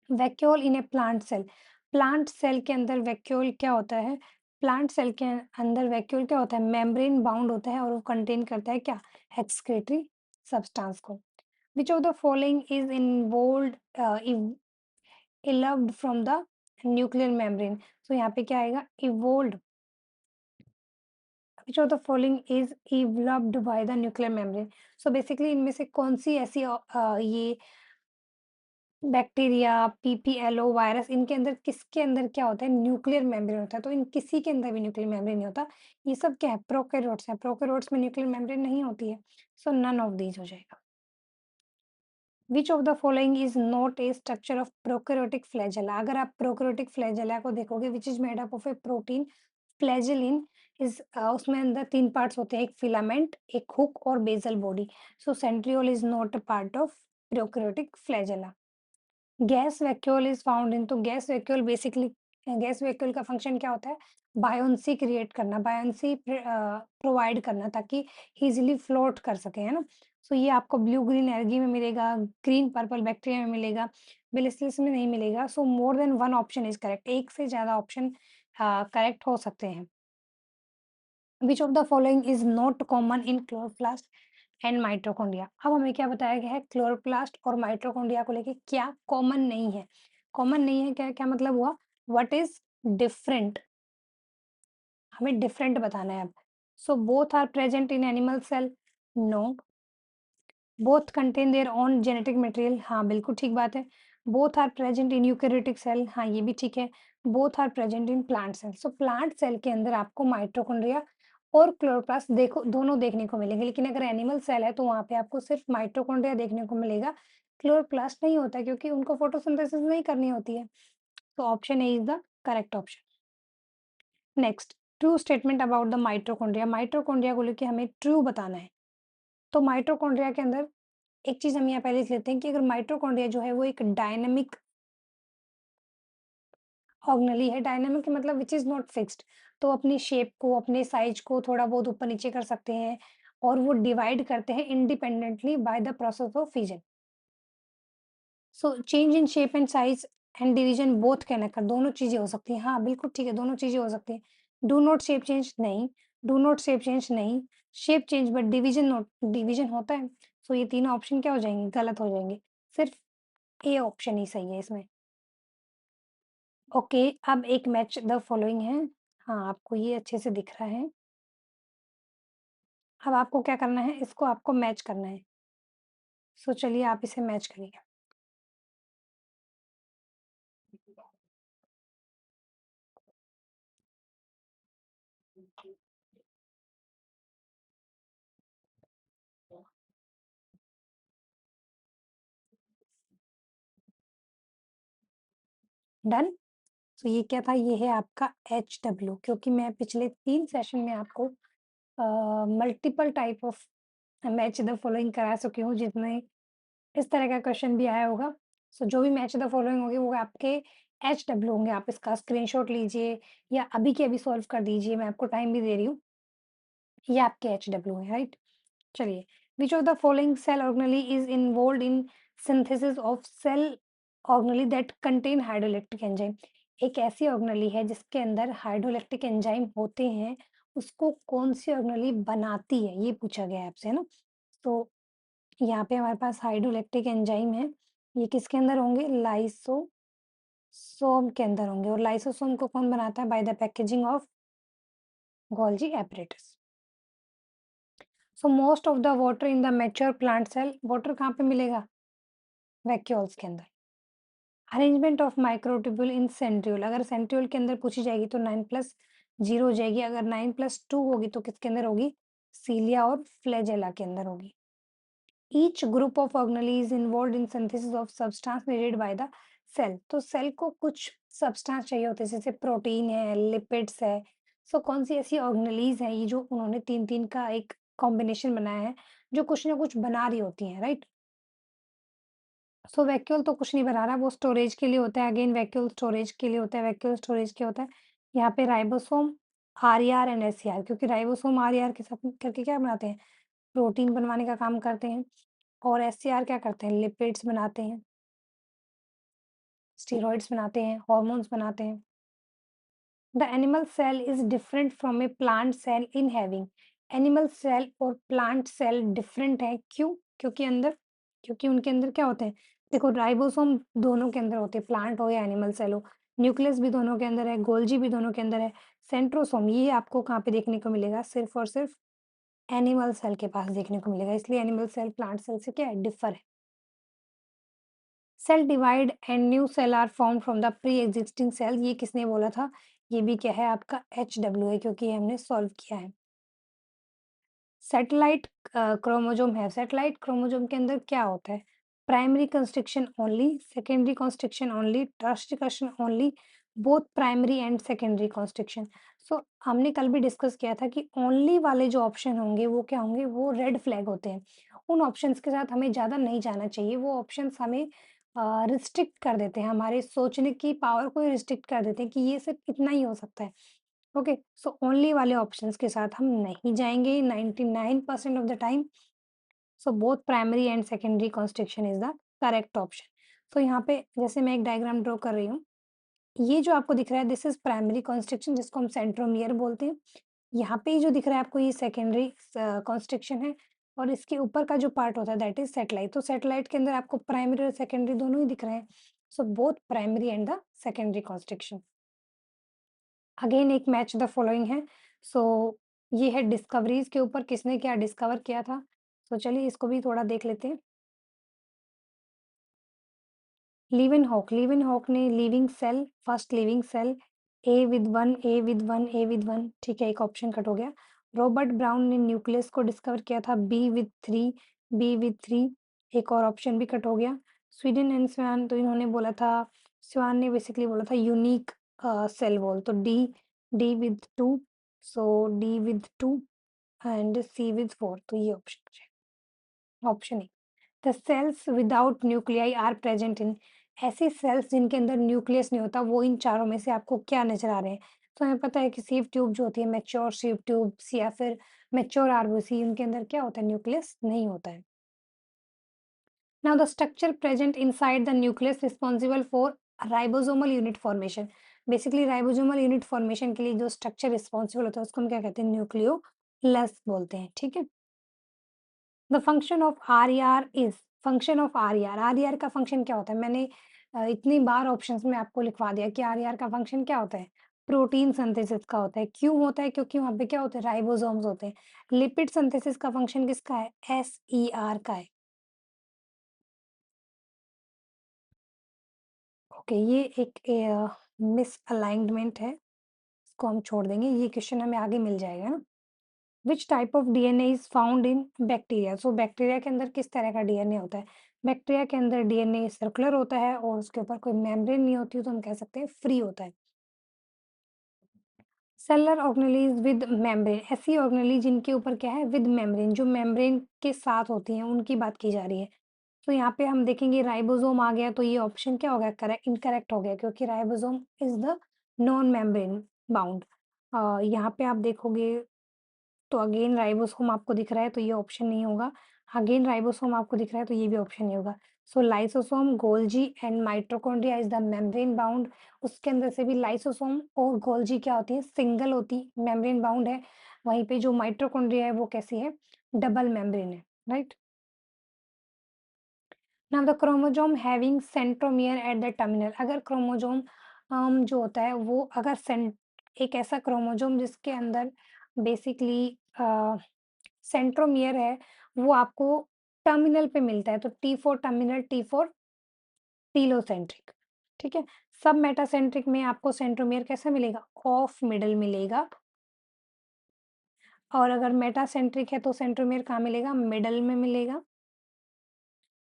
S1: Vacuole in a plant cell के अंदर वैक्यूल क्या होता है? प्लांट सेल के अंदर वैक्यूल क्या होता है? मेम्ब्रेन बाउंड होता है और वो कंटेन करता है क्या? एक्सक्रीटरी सब्सटेंस को। Which of the following is involved evolved from the nuclear membrane? So यहाँ पे क्या आएगा? Evolved. Which of the following is evolved by the nuclear membrane? So basically इनमें से कौन सी ऐसी ये बैक्टीरिया, पीपीएलओ वायरस, इनके अंदर किसके अंदर क्या होता है? न्यूक्लियर मेम्ब्रेन होता है। तो इन किसी के अंदर भी न्यूक्लियर मेम्ब्रेन नहीं होता। ये सब क्या है? प्रोकैरियोट्स हैं। प्रोकैरियोट्स में न्यूक्लियर मेम्ब्रेन नहीं होती है। सो नन ऑफ दीज हो जाएगा। Which of the following is not a structure of prokaryotic flagella? अगर आप प्रोकैरियोटिक फ्लैजेला को देखोगे, which is made up of a protein, flagellin is उसमें अंदर 3 पार्ट्स होते हैं, एक फिलामेंट, एक हुक और basal body. So centriole is not a part of prokaryotic flagella. Gas vacuole is found in, तो gas vacuole basically gas vacuole का function क्या होता है? बायोन्सी क्रिएट करना, बायोन्सी प्रोवाइड करना ताकि इजीली फ्लोट कर सके, है ना? सो ये आपको ब्लू ग्रीन एल्गी में मिलेगा, ग्रीन पर्पल बैक्टीरिया में मिलेगा, बिलिसियस में नहीं मिलेगा। So more than one option is correct, एक से ज्यादा ऑप्शन करेक्ट हो सकते हैं। Which of the following is not common in chloroplast and mitochondria? अब हमें क्या बताया गया है? क्लोरोप्लास्ट और माइटोकॉन्ड्रिया को लेके क्या कॉमन नहीं है? कॉमन नहीं है, क्या क्या मतलब हुआ? What is different? हमें डिफरेंट बताना है अब। So both are present in animal cell? No. Both contain their own genetic material? हाँ, बिल्कुल ठीक बात है। Both are present in eukaryotic cell? हाँ, ये भी ठीक है। Both are present in plant cell? So plant cell के अंदर आपको माइटोकॉन्ड्रिया और क्लोरोप्लास्ट देखो दोनों देखने को मिलेंगे, लेकिन अगर एनिमल सेल है तो वहाँ पे आपको सिर्फ माइटोकॉन्ड्रिया देखने को मिलेगा, क्लोरोप्लास्ट नहीं होता, क्योंकि उनको फोटोसिंथेसिस नहीं करनी होती है। तो option A is the correct option. Next, true statement about the mitochondria. Mitochondria को लेके हमें ट्रू बताना है। तो माइटोकॉन्ड्रिया के अंदर एक चीज़ हम यहाँ पहले लिख लेते हैं कि अगर माइटोकॉन्ड्रिया जो है वो एक डायनामिक ऑर्गेनेली है। डायनामिक मतलब विच इज़ नॉट फिक्स्ड, तो अपनी शेप को, अपने साइज को थोड़ा बहुत ऊपर नीचे कर सकते हैं और वो डिवाइड करते हैं independently by the process of fission. So change in shape and size and division both can occur, दोनों चीज़ें हो सकती हैं। हाँ, बिल्कुल ठीक है, दोनों चीज़ें हो सकती हैं। डू नॉट शेप चेंज नहीं, डू नॉट शेप चेंज नहीं, shape change but division not, division होता है। सो ये तीनों ऑप्शन क्या हो जाएँगे? गलत हो जाएँगे। सिर्फ ए ऑप्शन ही सही है इसमें। ओके, अब एक मैच द फॉलोइंग है। हाँ, आपको ये अच्छे से दिख रहा है। अब आपको क्या करना है, इसको आपको मैच करना है। सो चलिए आप इसे मैच करिए। डन? तो ये क्या था? ये है आपका एचडब्ल्यू, क्योंकि मैं पिछले 3 सेशन में आपको multiple type of match the following करा चुकी हूँ, जिसमें इस तरह का क्वेश्चन भी आया होगा। सो जो भी मैच द फॉलोइंग होंगे वो आपके एचडब्ल्यू होंगे। आप इसका स्क्रीनशॉट लीजिए या अभी के अभी सॉल्व कर दीजिए, मैं आपको टाइम भी दे रही हूँ। ये आपके एचडब्ल्यू हैं, राइट? चलिए, which of the following cell organelle is involved in synthesis of cell organelle that contain hydroelectric enzyme? एक ऐसी ऑर्गेनेली है जिसके अंदर हाइड्रोइलेक्ट्रिक एंजाइम होते हैं, उसको कौन सी ऑर्गेनेली बनाती है, ये पूछा गया है आपसे, है ना? तो यहाँ पे हमारे पास हाइड्रोइलेक्ट्रिक एंजाइम है, ये किसके अंदर होंगे? लाइसोसोम के अंदर होंगे, और लाइसोसोम को कौन बनाता है? By the packaging of Golgi apparatus. So most of the water in the mature plant cell, water कहाँ पे मिलेगा? वैक्यूल्स के अंदर। Arrangement of microtubule in centriole, अगर सेंट्रियोल के अंदर पूछी जाएगी तो 9 प्लस 0 हो जाएगी, अगर 9 प्लस 2 होगी तो किसके अंदर होगी? सीलिया और फ्लैजेला के अंदर होगी। Each group of organelle is involved in synthesis of substance needed by the cell, तो सेल को कुछ सब्सटेंस चाहिए होते हैं, जैसे प्रोटीन है, लिपिड्स है। सो कौन सी ऐसी ऑर्गेनेलीज हैं ये जो उन्होंने 3-3 का एक कॉम्बिनेशन बनाया है, जो कुछ ना कुछ बना रही होती हैं, राइट? सो वैक्यूल तो कुछ नहीं बना रहा, वो स्टोरेज के लिए होता है। अगेन वैक्यूल स्टोरेज के लिए होता है, वैक्यूल स्टोरेज क्या होता है? यहाँ पे राइबोसोम, आरईआर एंड एसईआर, क्योंकि राइबोसोम आरईआर के साथ करके क्या बनाते हैं? प्रोटीन बनवाने का काम करते हैं, और एसईआर क्या करते हैं? लिपिड्स बनाते हैं, स्टेरॉइड्स बनाते हैं, हार्मोन्स बनाते हैं। The animal cell is different from a plant cell in having, animal cell और प्लांट सेल डिफरेंट है, क्यों? क्योंकि उनके अंदर क्या होते हैं? देखो, राइबोसोम दोनों के अंदर होते हैं, प्लांट हो या एनिमल सेल हो। न्यूक्लियस भी दोनों के अंदर है, गोल्जी भी दोनों के अंदर है। सेंट्रोसोम ये आपको कहाँ पे देखने को मिलेगा? सिर्फ और सिर्फ एनिमल सेल के पास देखने को मिलेगा, इसलिए एनिमल सेल प्लांट सेल से क्या है? डिफर है। Cell divide and new cell are form from the pre existing cell, ये किसने बोला था? ये भी क्या है? आपका एचडब्ल्यू है, क्योंकि ये हमने सॉल्व किया है। सैटेलाइट क्रोमोसोम है, सैटेलाइट क्रोमोसोम के अंदर क्या होता है? Primary construction only, secondary construction only, tertiary construction only, both primary and secondary construction. So हमने कल भी डिस्कस किया था कि ओनली वाले जो ऑप्शन होंगे वो क्या होंगे? वो रेड फ्लैग होते हैं। उन ऑप्शंस के साथ हमें ज़्यादा नहीं जाना चाहिए, वो ऑप्शंस हमें रिस्ट्रिक्ट कर देते हैं, हमारे सोचने की पावर को रिस्ट्रिक्ट कर देते हैं कि ये सिर्फ इतना ही हो सकता है। ओके, सो ओनली वाले ऑप्शंस के साथ हम नहीं जाएंगे 99% of the time. So both primary and secondary construction is the correct option. तो यहाँ पे जैसे मैं एक डायग्राम ड्रॉ कर रही हूँ, ये जो आपको दिख रहा है दिस इज प्राइमरी कंस्ट्रक्शन, जिसको हम सेंट्रोमियर बोलते हैं। यहाँ पे जो दिख रहा है आपको ये सेकेंडरी कंस्ट्रक्शन है, और इसके ऊपर का जो पार्ट होता है दैट इज सैटेलाइट। तो सैटेलाइट के अंदर आपको प्राइमरी और सेकेंडरी दोनों ही दिख रहे हैं। So both primary and the secondary constriction. Again एक मैच द फॉलोइंग है। सो ये है डिस्कवरीज के ऊपर, किसने क्या डिस्कवर किया था। तो चलिए इसको भी थोड़ा देख लेते हैं। लिवन हॉक ने living cell, first living cell, a with one, ठीक है, एक ऑप्शन कट हो गया। रॉबर्ट ब्राउन ने न्यूक्लियस को डिस्कवर किया था, बी विद थ्री, एक और ऑप्शन भी कट हो गया। स्वीडन एंड स्वान, तो इन्होंने बोला था, स्वान ने बेसिकली बोला था यूनिक सेल वॉल, तो D with two, so D with 2 and C with 4, तो ये ऑप्शन है। The cells without nuclei are present in, ऐसे सेल्स जिनके अंदर न्यूक्लियस नहीं होता, वो इन चारों में से आपको क्या नजर आ रहे हैं? तो हमें पता है कि सीव ट्यूब जो होती है, मैच्योर सीव ट्यूब्स या फिर मैच्योर आरबीसी, उनके अंदर क्या होता है? न्यूक्लियस नहीं होता है। Now the structure present inside the nucleus responsible for ribosomal unit formation. Basically ribosomal unit formation के लिए जो स्ट्रक्चर रिस्पॉन्सिबल होता है उसको हम क्या कहते हैं, न्यूक्लियोलस बोलते हैं, ठीक है। The function of R is, function of R का फंक्शन क्या होता है, मैंने इतनी बार ऑप्शंस में आपको लिखवा दिया कि आर का फंक्शन क्या होता है, प्रोटीन सिंथेसिस का होता है। क्यों होता है, क्योंकि वहां पे क्या होते हैं, राइबोसोम्स होते हैं। लिपिड सिंथेसिस का फंक्शन किसका है, एस का है। ओके, ये एक मिस अलाइनमेंट है, इसको हम छोड़ देंगे, ये क्वेश्चन हमें आगे मिल जाएगा ना। विच type of DNA is found in bacteria, so bacteria के अंदर किस तरह का डीएनए होता है। बैक्टीरिया के अंदर डीएनए सर्कुलर होता है और उसके ऊपर कोई मेम्ब्रेन नहीं होती, तो हम कह सकते हैं फ्री होता है। सेलुलर ऑर्गेनेलीज विद मेम्ब्रेन, ऐसी ऑर्गेनेली जिनके ऊपर क्या है, विद मेम्ब्रेन, जो मेम्ब्रेन के साथ होती हैं, उनकी बात की जा रही है। तो यहाँ पे हम देखेंगे राइबोसोम आ गया, तो ये ऑप्शन क्या हो गया, करेक्ट इनकरेक्ट हो गया, क्योंकि ribosome is the non membrane bound. यहाँ पे आप देखोगे तो अगेन राइबोसोम आपको दिख रहा है, तो ये ऑप्शन नहीं होगा। अगेन राइबोसोम आपको दिख रहा है, तो ये भी ऑप्शन नहीं होगा। So lysosome, Golgi and mitochondria is the membrane bound. उसके अंदर से भी लाइसोसोम और गोल्जी क्या होती है, सिंगल होती, मेम्ब्रेन बाउंड है। वहीं पे जो माइटोकॉन्ड्रिया है वो कैसी है, डबल मेम्ब्रेन है, right. Now the chromosome having centromere at the terminal, अगर क्रोमोसोम जो होता है वो अगर एक ऐसा क्रोमोसोम जिसके अंदर बेसिकली सेंट्रोमियर है, वो आपको टर्मिनल पे मिलता है, तो T for terminal, T for telocentric, ठीक है। सब मेटासेंट्रिक में आपको सेंट्रोमियर कैसा मिलेगा, ऑफ मिडल मिलेगा, और अगर मेटासेंट्रिक है तो सेंट्रोमियर कहाँ मिलेगा, मिडल में मिलेगा,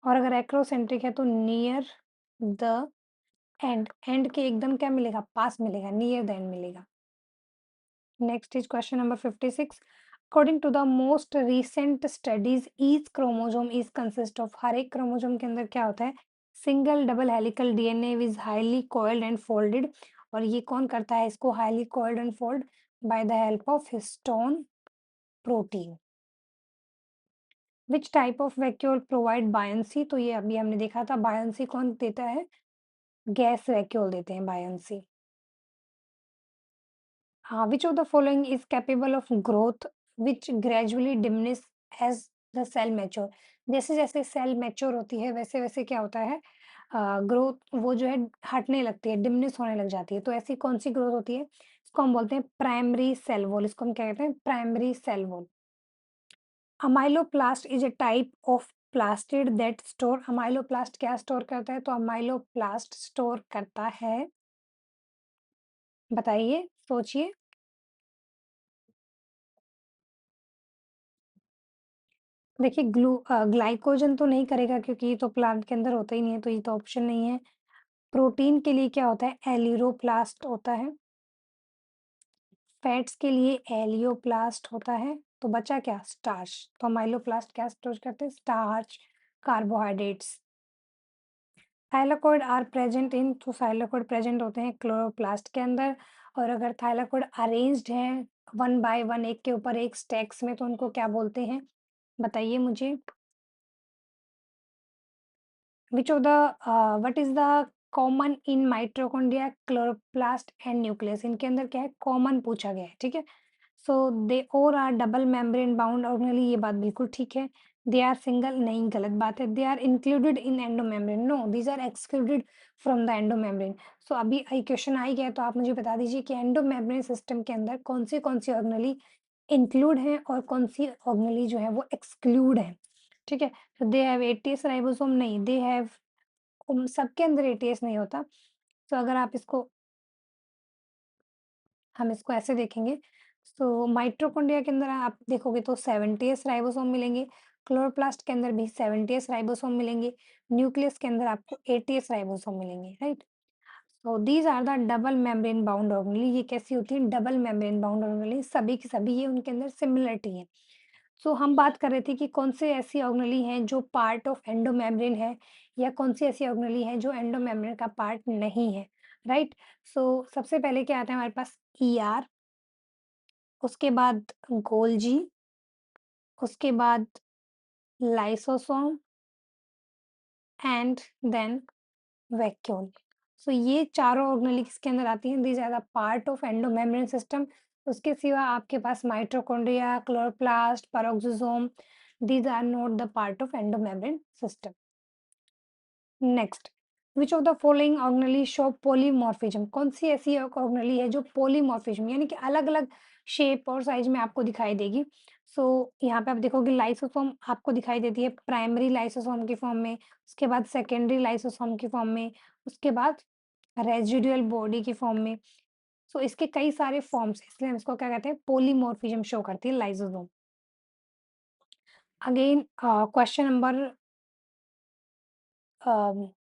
S1: और अगर एक्रोसेंट्रिक है तो नियर द एंड के एकदम क्या मिलेगा, पास मिलेगा, नियर द एंड मिलेगा। Next is question number 56। According to the most recent studies each chromosome is consist of, हर एक क्रोमोसोम के अंदर क्या होता है, single double helical DNA is highly coiled and folded, और ये कौन करता है इसको, highly coiled and fold by the help of histone protein. Which type of vacuole provide buoyancy, तो ये अभी हमने देखा था, बायंसी कौन देता है, गैस वैक्यूल देते हैं बायंसी। हाँ, which of the following is capable of growth which gradually diminish as the cell mature, जैसे जैसे सेल मैच्योर होती है वैसे वैसे क्या होता है, ग्रोथ वो जो है हटने लगती है, डिमिनिश होने लग जाती है। तो ऐसी कौन सी ग्रोथ होती है, इसको हम बोलते हैं प्राइमरी सेल वॉल, इसको हम क्या कहते हैं, primary cell wall. Amyloplast is a type of plastid that store, amyloplast क्या स्टोर करता है, तो अमाइलोप्लास्ट स्टोर करता है, बताइए, सोचिए। देखिए ग्लाइकोजन तो नहीं करेगा, क्योंकि ये तो प्लांट के अंदर होता ही नहीं है, तो ये तो ऑप्शन नहीं है। प्रोटीन के लिए क्या होता है, एलिरोप्लास्ट होता है। फैट्स के लिए एलियोप्लास्ट होता है। तो बचा क्या, स्टार्च, तो माइलोप्लास्ट क्या स्टोर करते हैं, starch, carbohydrates. Thylakoid are present in, तो थाइलाकोइड प्रेजेंट होते हैं क्लोरोप्लास्ट के अंदर, और अगर थाइलाकोइड अरेंज्ड हैं वन बाय वन, एक के ऊपर एक स्टैक्स में, तो उनको क्या बोलते हैं, बताइए मुझे। Which of the what is the common in mitochondria, chloroplast and nucleus, इनके अंदर क्या है, कॉमन पूछा गया है, ठीक है। सो दे और are double membrane bound organelle, ये बात बिल्कुल ठीक है। दे आर सिंगल, नहीं गलत बात है। They are included in endomembrane, no these are excluded from the endomembrane. So अभी क्वेश्चन आ ही गया, तो आप मुझे बता दीजिए कि एंडोमेम्ब्रेन सिस्टम के अंदर कौन सी ऑर्गेनेली इंक्लूड है और कौन सी ऑर्गेनेली जो है वो एक्सक्लूड है, ठीक है। तो दे हैव एटीएस राइबोसोम, नहीं, दे हैव, सबके अंदर एटीएस नहीं होता। तो अगर आप इसको, हम इसको ऐसे देखेंगे, तो माइटोकॉन्ड्रिया के अंदर आप देखोगे तो 70s राइबोसोम मिलेंगे, क्लोरोप्लास्ट के अंदर भी 70s राइबोसोम मिलेंगे, न्यूक्लियस के अंदर आपको 80s राइबोसोम मिलेंगे, right. So these are the double membrane bound organelle, ये कैसी होती है, डबल मेम्ब्रेन बाउंड ऑर्गेनेली, सभी की सभी ये उनके अंदर सिमिलरिटी है। सो हम बात कर रहे थे कि कौन से ऐसी ऑर्गेनेली हैं जो पार्ट ऑफ एंडोमेम्ब्रेन है, या कौन सी ऐसी ऑर्गेनेली है जो एंडोमेम्ब्रेन का पार्ट नहीं है, राइट। सो सबसे पहले क्या आता है हमारे पास, ईआर, उसके बाद गोल्जी, उसके बाद lysosome, and then vacuole. So ये चारों ऑर्गेनेली किसके अंदर आती हैं? These are the part of endomembrane system. उसके सिवा आपके पास mitochondria, chloroplast, peroxisome, these are not the part of endomembrane system. Next, which of the following organelle show polymorphism? कौन सी ऐसी ऑर्गेनेली है जो पॉलीमॉर्फिज्म यानी कि अलग अलग शेप और साइज में आपको दिखाई देगी? सो यहाँ पे आप देखोगे लाइसोसोम आपको दिखाई देती है प्राइमरी लाइसोसोम की फॉर्म में, उसके बाद सेकेंडरी लाइसोसोम की फॉर्म में, उसके बाद रेजिडुअल बॉडी की फॉर्म में। सो इसके कई सारे फॉर्म्स हैं, इसलिए हम इसको क्या कहते हैं? पॉलीमॉर्फिज्म शो करती है लाइसोसोम। अगेन क्वेश्चन नंबर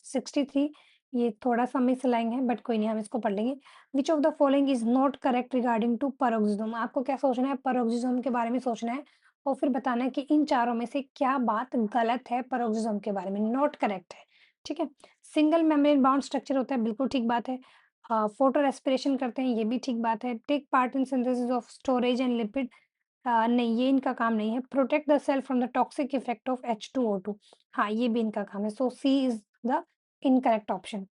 S1: 63, ये थोड़ा-सा मिसलाइन है बट कोई नहीं, हम इसको पढ़ लेंगे। Which of the following is not correct regarding to peroxisome? आपको क्या सोचना है? पैरोक्सिज्म के बारे में सोचना है और फिर बताना है कि इन चारों में से क्या बात गलत है पैरोक्सिज्म के बारे में, नॉट करेक्ट है, ठीक है? सिंगल मेम्ब्रेन बाउंड स्ट्रक्चर होता है, बिल्कुल ठीक बात है। फोटो रेस्पिरेशन करते हैं, ये भी ठीक बात है। Take part in synthesis of storage and lipid, नहीं, ये इनका काम नहीं है। Protect the cell from the toxic effect of H2O2, हाँ, ये भी इनका काम है। So C is the incorrect option.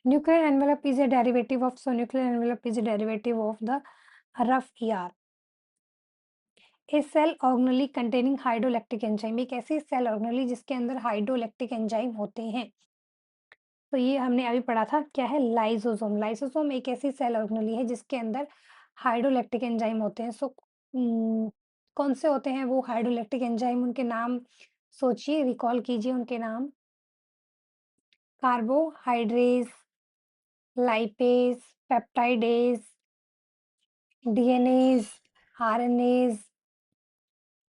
S1: Nuclear envelope is a derivative of, so nuclear envelope is a derivative of the rough ER. A cell organelle containing hydrolactic enzyme, एक ऐसी cell organelle जिसके अंदर हाइड्रोलैक्टिक एंजाइम होते हैं। तो ये हमने अभी पढ़ा था, क्या है? लाइसोसोम। लाइसोसोम एक ऐसी सेल ऑर्गेनेली है जिसके अंदर हाइड्रोलैक्टिक एंजाइम होते हैं। सो कौन से होते हैं वो हाइड्रोलैक्टिक एंजाइम? उनके नाम सोचिए, रिकॉल कीजिए उनके नाम। कार्बोहाइड्रेज, लाइपेज, पेप्टाइडेज, डीएनएज, आरएनएज।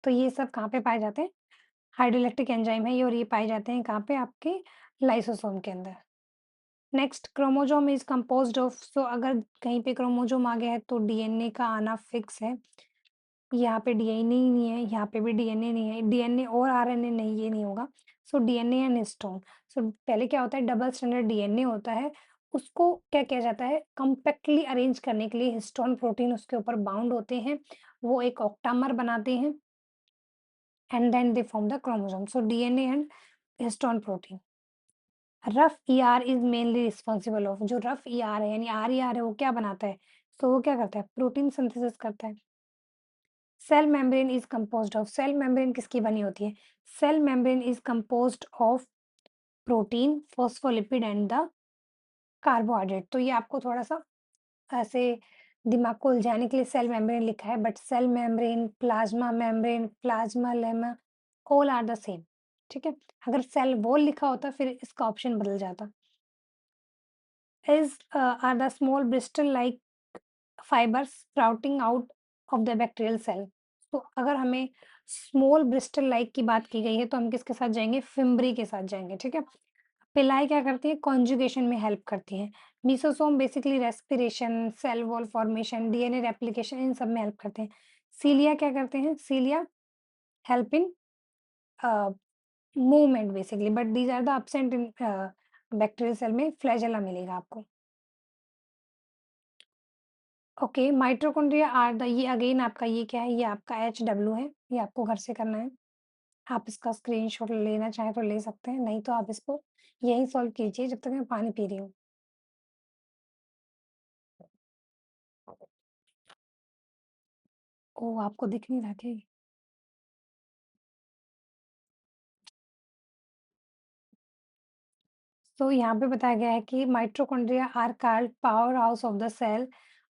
S1: तो ये सब कहाँ पे पाए जाते हैं? हाइड्रोलैक्टिक एंजाइम है ये, और ये पाए जाते हैं कहाँ पे? आपके लाइसोसोम के अंदर। Next, chromosome is composed of, so अगर कहीं पे क्रोमोसोम आ गया है तो डीएनए का आना फिक्स है। यहाँ पे डीएनए ही नहीं है, यहाँ पे भी डीएनए नहीं है, डीएनए और आरएनए नहीं, ये नहीं होगा। So DNA and histone. So पहले क्या होता है? डबल स्ट्रैंडेड डीएनए होता है, उसको क्या किया जाता है? कॉम्पैक्टली अरेंज करने के लिए हिस्टोन प्रोटीन उसके ऊपर बाउंड होते हैं, वो एक ऑक्टामर बनाते हैं and then they form the chromosome. So DNA and histone protein. Rough ER is mainly responsible of, जो रफ ईआर है यानी आरईआर है, वो क्या बनाता है? तो वो क्या करता है? प्रोटीन सिंथेसिस करता है। Cell membrane is composed of, cell membrane किसकी बनी होती है? Cell membrane is composed of protein, phospholipid and the carbohydrate. तो ये आपको थोड़ा-सा ऐसे दिमाग को उलझाने के लिए सेल मेम्ब्रेन लिखा है, but cell membrane, plasmalemma all are the same, ठीक है? अगर सेल वॉल लिखा होता फिर इसका ऑप्शन बदल जाता। Is are the small bristle-like fibers sprouting out of the bacterial cell? तो अगर हमें स्मॉल ब्रिस्टल लाइक की बात की गई है तो हम किसके साथ जाएंगे? फिम्बरी के साथ जाएंगे, ठीक है? पिलाई क्या करती है? कॉन्जुगेशन में हेल्प करती है। Mesosome basically respiration, cell wall formation, DNA replication, इन सब में हेल्प करते हैं। सीलिया क्या करते हैं? Cilia help in movement basically, but these are the absent in bacterial cell में फ्लैजेला मिलेगा आपको। ओके, माइटोकॉन्ड्रिया आर द, ये अगेन आपका ये क्या है? ये आपका HW है, ये आपको घर से करना है। आप इसका स्क्रीनशॉट लेना चाहें तो ले सकते हैं, नहीं तो आप इसको यहीं सॉल्व कीजिए जब तक मैं पानी पी रही हूँ। ओह! आपको दिख नहीं रहा क्या ये? तो यहाँ पे बताया गया है कि mitochondria are called powerhouse of the cell,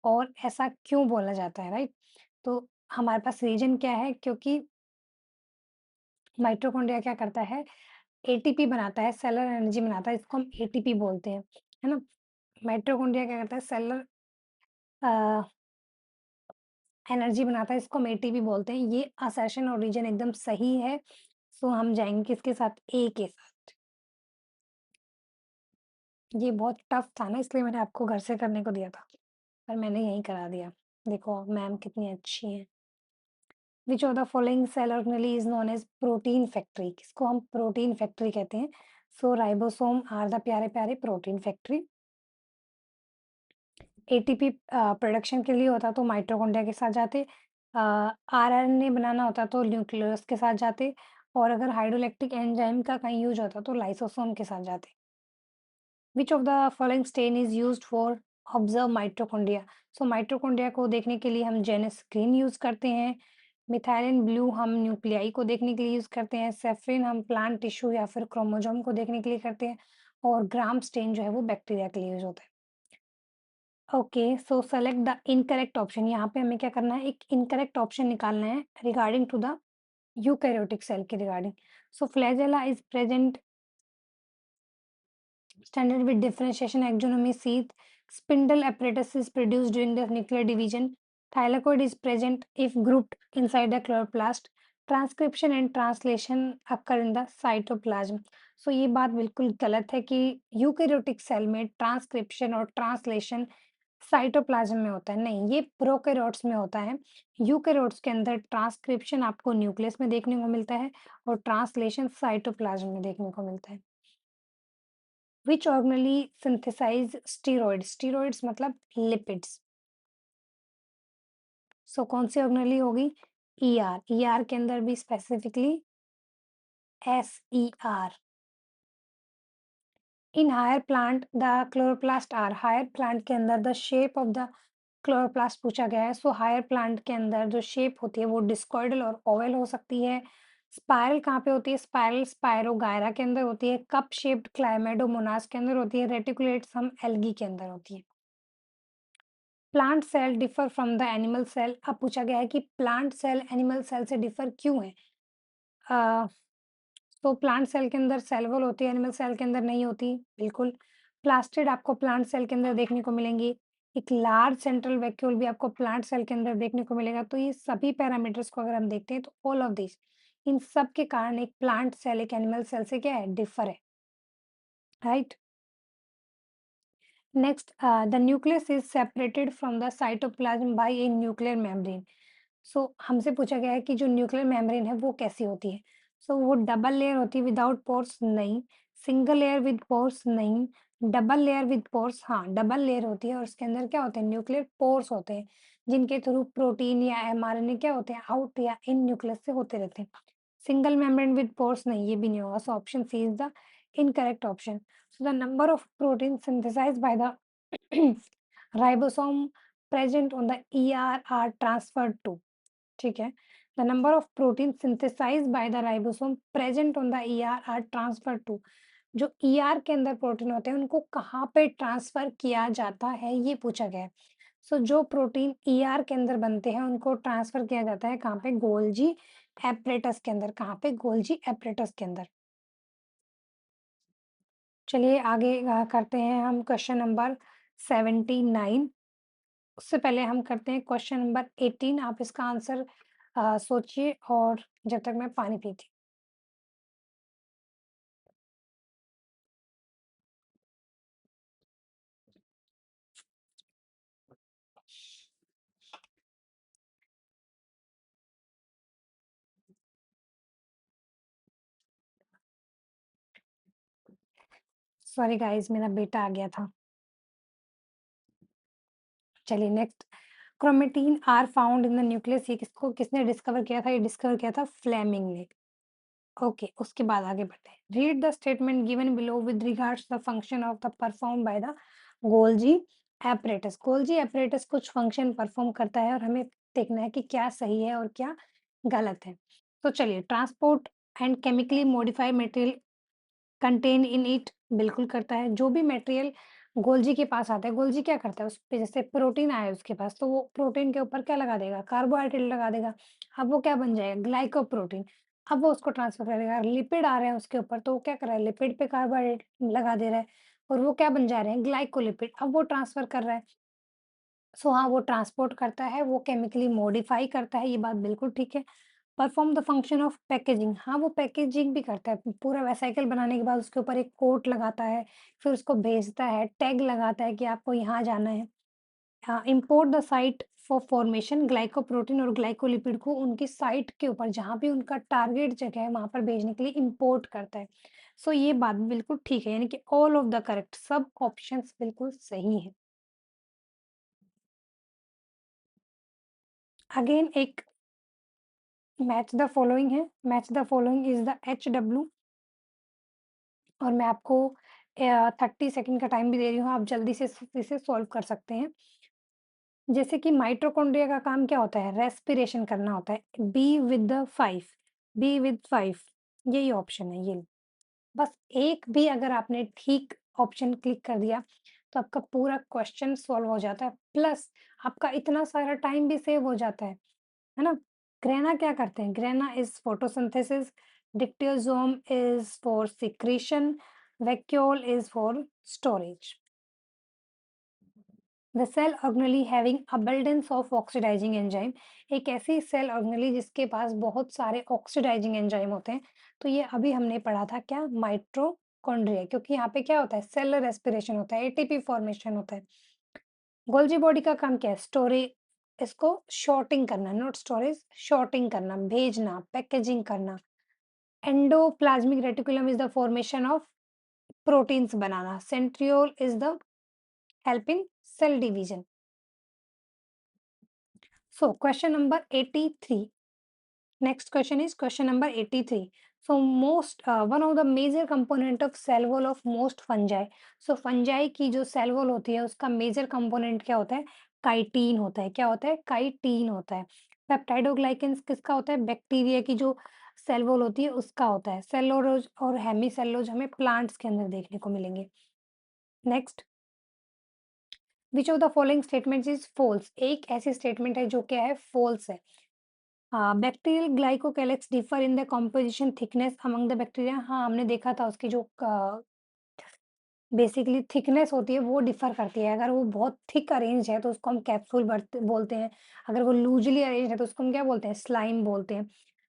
S1: और ऐसा क्यों बोला जाता है, राइट? तो हमारे पास रीज़न क्या है? क्योंकि माइटोकॉन्ड्रिया क्या करता है? एटीपी बनाता है, सेलुलर एनर्जी बनाता है, इसको हम एटीपी बोलते हैं, है ना? माइटोकॉन्ड्रिया क्या करता है? सेलुलर अ, एनर्जी बनाता है, इसको हम एटीपी बोलते हैं। ये असर्शन और रीज़न एकदम सही है। सो हम जाएँगे किसके साथ? ए के साथ। ये बहुत टफ था ना, इसलिए मैंने आपको घर से करने को दिया था, पर मैंने यहीं करा दिया। देखो मैम कितनी अच्छी हैं। Which of the following cell organelle is known as protein factory? किसको हम प्रोटीन फैक्ट्री कहते हैं? सो राइबोसोम आर द प्यारे-प्यारे प्रोटीन फैक्ट्री। एटीपी प्रोडक्शन के लिए होता तो माइटोकॉन्ड्रिया के साथ जाते। आरएनए बनाना होता तो न्यूक्लियस के साथ जाते, और अगर हाइड्रोलैक्टिक एंजाइम का कहीं यूज़ होता तो लाइसोसोम के साथ जाते। विच of the following stain is used for observe mitochondria? So mitochondria को देखने के लिए हम जेनस ग्रीन यूज करते हैं। मिथाइलिन ब्लू हम न्यूक्लियाई को देखने के लिए यूज करते हैं। सेफ्रिन हम प्लांट टिश्यू या फिर क्रोमोजोम को देखने के लिए करते हैं। और ग्राम स्टेन जो है वो बैक्टीरिया के लिए यूज होता है। Okay, so select the incorrect option. यहाँ पे हमें क्या करना है, एक इनकरेक्ट ऑप्शन निकालना है regarding to the eukaryotic cell के regarding. So flagella is present standard with differentiation axonomy sheath. Spindle apparatus is produced during the nuclear division. Thylakoid is present if grouped inside the chloroplast. Transcription and translation occur in the cytoplasm. So ये बात बिल्कुल गलत है कि eukaryotic cell में transcription और translation cytoplasm में होता है। नहीं, ये प्रोकैरियोट्स में होता है। यूकैरियोट्स के अंदर ट्रांसक्रिप्शन आपको न्यूक्लियस में देखने को मिलता है और ट्रांसलेशन साइटोप्लाज्म में देखने को मिलता है। Which organelle synthesize steroids? Steroids मतलब lipids. So कौन सी ऑर्गेनेली होगी? ER. ER के अंदर भी specifically SER. In higher plant the chloroplast are. Higher plant के अंदर the shape of the chloroplast पूछा गया है। So higher plant के अंदर जो shape होती है वो discoidal और oval हो सकती है। स्पाइरल कहाँ पे होती है? स्पाइरल स्पायरोगायरा के अंदर होती है। कप शेप्ड क्लाइमेडोमोनास के अंदर होती है। रेटिकुलेट्स हम एल्गी के अंदर होती है। Plant cell differ from the animal cell. अब पूछा गया है कि प्लांट सेल एनिमल सेल से डिफर क्यों है? तो प्लांट सेल के अंदर सेल वॉल होती है, एनिमल सेल के अंदर नहीं होती। बिल्कुल। प्लास्टिड आपको प्लांट सेल के अंदर देखने को मिलेंगी। एक लार्ज सेंट्रल वैक्यूल भी आपको प्लांट सेल के अंदर देखने को मिलेगा। तो ये सभी पैरामीटर्स को अगर हम देखते हैं तो ऑल ऑफ दिस, इन सब के कारण एक प्लांट सेल एक एनिमल सेल से क्या है, डिफर है, right. Next, the nucleus is separated from the cytoplasm by a nuclear membrane. So हमसे पूछा गया है कि जो न्यूक्लियर मेम्ब्रेन है वो कैसी होती है? सो वो डबल लेयर होती है विदाउट पोर्स? नहीं। Single layer with pores? नहीं। Double layer with pores? हाँ, डबल लेयर होती है और उसके अंदर क्या होते हैं, न्यूक्लियर पोर्स होते हैं, जिनके थ्रू प्रोटीन या एमआरएनए क्या होते हैं, आउट या इन न्यूक्लियस से होते रहते हैं। सिंगल मेम्ब्रेन विद पोर्स नहीं, ये भी नहीं होगा। So option C is the incorrect option. So the number of protein synthesized by the ribosome present on the ER are transferred to. ठीक है। The number of protein synthesized by the ribosome present on the ER are transfer to. जो ER के अंदर protein होते हैं उनको कहाँ पे ट्रांसफर किया जाता है, ये पूछा गया है। सो जो प्रोटीन ईआर के अंदर बनते हैं उनको ट्रांसफर किया जाता है कहाँ पे, गोल्जी एपरेटस के अंदर। कहाँ पे, गोल्जी एपरेटस के अंदर। चलिए आगे करते हैं हम क्वेश्चन नंबर 79। उससे पहले हम करते हैं क्वेश्चन नंबर 18। आप इसका आंसर सोचिए और जब तक मैं पानी पीती हूँ। सॉरी गाइस, मेरा बेटा आ गया था। चलिए next, chromatin are found in the nucleus. ये किसको किसने डिस्कवर किया था? ये डिस्कवर किया था फ्लेमिंग ने। ओके, उसके बाद आगे बढ़ते हैं। Read the statement given below with regards the function of the perform by the Golgi apparatus. Golgi apparatus कुछ फंक्शन परफॉर्म करता है और हमें देखना है कि क्या सही है और क्या गलत है। तो चलिए, transport and chemically modified material contain in it, बिल्कुल करता है। जो भी मटेरियल गोल्जी के पास आता है, गोल्जी क्या करता है, उस पे जैसे प्रोटीन आया है उसके पास तो वो प्रोटीन के ऊपर क्या लगा देगा, कार्बोहाइड्रेट लगा देगा। अब वो क्या बन जाएगा, ग्लाइकोप्रोटीन। अब वो उसको ट्रांसफर करेगा। लिपिड आ रहे हैं उसके ऊपर तो वो क्या कर रहा है, लिपिड पे कार्बोहाइड्रेट लगा दे रहा है और वो क्या बन जा रहे हैं, ग्लाइकोलिपिड। अब वो ट्रांसफर कर रहा है। सो हाँ, वो ट्रांसपोर्ट करता है, वो केमिकली मॉडिफाई करता है, ये बात बिल्कुल ठीक है। Perform the function of packaging, हाँ, वो पैकेजिंग भी करता है। पूरा वेसिकल बनाने के बाद उसके ऊपर एक कोट लगाता है, फिर उसको भेजता है, टैग लगाता है कि आपको यहाँ जाना है। Import the site for formation, glycoprotein और ग्लाइकोलिपिड को उनकी साइट के ऊपर जहाँ भी उनका टारगेट जगह है वहाँ पर भेजने के लिए इम्पोर्ट करता है। सो ये बात बिल्कुल ठीक है, यानी कि ऑल ऑफ द करेक्ट, सब ऑप्शंस बिल्कुल सही है। अगेन एक मैच द फॉलोइंग है, match the following is the HW और मैं आपको 30 सेकंड का टाइम भी दे रही हूँ, आप जल्दी से इसे सॉल्व कर सकते हैं। जैसे कि माइटोकॉन्ड्रिया का काम क्या होता है? रेस्पिरेशन करना होता है। Be with the 5, be with 5 यही ऑप्शन है ये। बस एक भी अगर आपने ठीक ऑप्शन क्लिक कर दिया, तो आपका पूरा क्वेश्चन सॉल्व हो जाता है, प्लस आपका इतना सारा टाइम भी सेव हो जाता है ना? ग्रेना क्या करते हैं? Grana is photosynthesis, dictyosome is for secretion, vacuole is for storage. The cell organelle having abundance of oxidizing enzyme, एक ऐसी सेल ऑर्गेनेली जिसके पास बहुत सारे ऑक्सीडाइजिंग एंजाइम होते हैं। तो ये अभी हमने पढ़ा था क्या? माइटोकॉन्ड्रिया, क्योंकि यहाँ पे क्या होता है? सेलुलर रेस्पिरेशन होता है, एटीपी फॉर्मेशन होता है। गोल्जी बॉडी का काम क्या है? स्टोरेज, इसको शॉर्टिंग करना, नॉट स्टोरेज, शॉर्टिंग करना, भेजना, पैकेजिंग करना। Endoplasmic reticulum is the formation of proteins बनाना। Centriole is the help in cell division. So question number 83. Next question is question number 83. So one of the major component of cell wall of most fungi. So fungi की जो cell wall होती है उसका major component क्या होता है? Chitin होता है। क्या होता है? काइटीन होता है। पेप्टाइडोग्लाइकेंस किसका होता है? बैक्टीरिया की जो सेल वॉल होती है उसका होता है। सेलोरोज और हेमीसेलोज हमें प्लांट्स के अंदर देखने को मिलेंगे। Next, which of the following statements is false, एक ऐसी स्टेटमेंट है जो क्या है? फॉल्स है। Bacterial glycocalyx differ in the composition thickness among the bacteria, हाँ हमने देखा था उसकी जो बेसिकली थिकनेस होती है वो डिफर करती है। अगर वो बहुत थिक अरेंज है तो उसको हम कैप्सूल बोलते हैं। अगर वो लूजली अरेंज है तो उसको हम क्या बोलते हैं? स्लाइम बोलते हैं।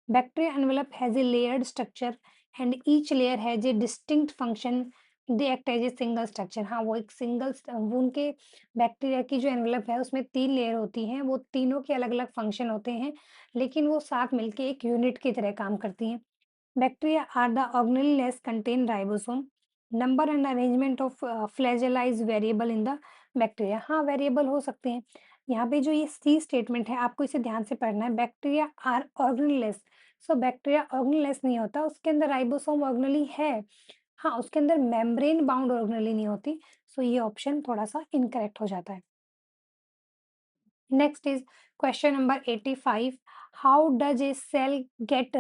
S1: Bacteria envelope has a layered structure and each layer has a distinct function, they act as a single structure, हाँ वो एक सिंगल, वो उनके बैक्टीरिया की जो एनवेलप है उसमें 3 लेयर होती हैं, वो तीनों के अलग-अलग फंक्शन होते हैं, लेकिन वो साथ मिलके एक यूनिट की तरह काम करती हैं। Bacteria are the organelles contain ribosome. Number and arrangement of flagella is variable in the bacteria. हाँ वेरिएबल हो सकते हैं। यहाँ पे जो ये सी स्टेटमेंट है आपको इसे ध्यान से पढ़ना है। बैक्टीरिया आर ऑर्गेनलेस, सो बैक्टीरिया ऑर्गेनलेस नहीं होता, उसके अंदर राइबोसोम ऑर्गेनली है। हाँ उसके अंदर मेम्ब्रेन बाउंड ऑर्गेनली नहीं होती, सो ये ऑप्शन थोड़ा सा इनकरेक्ट हो जाता है। Next is question number 85. How does a cell get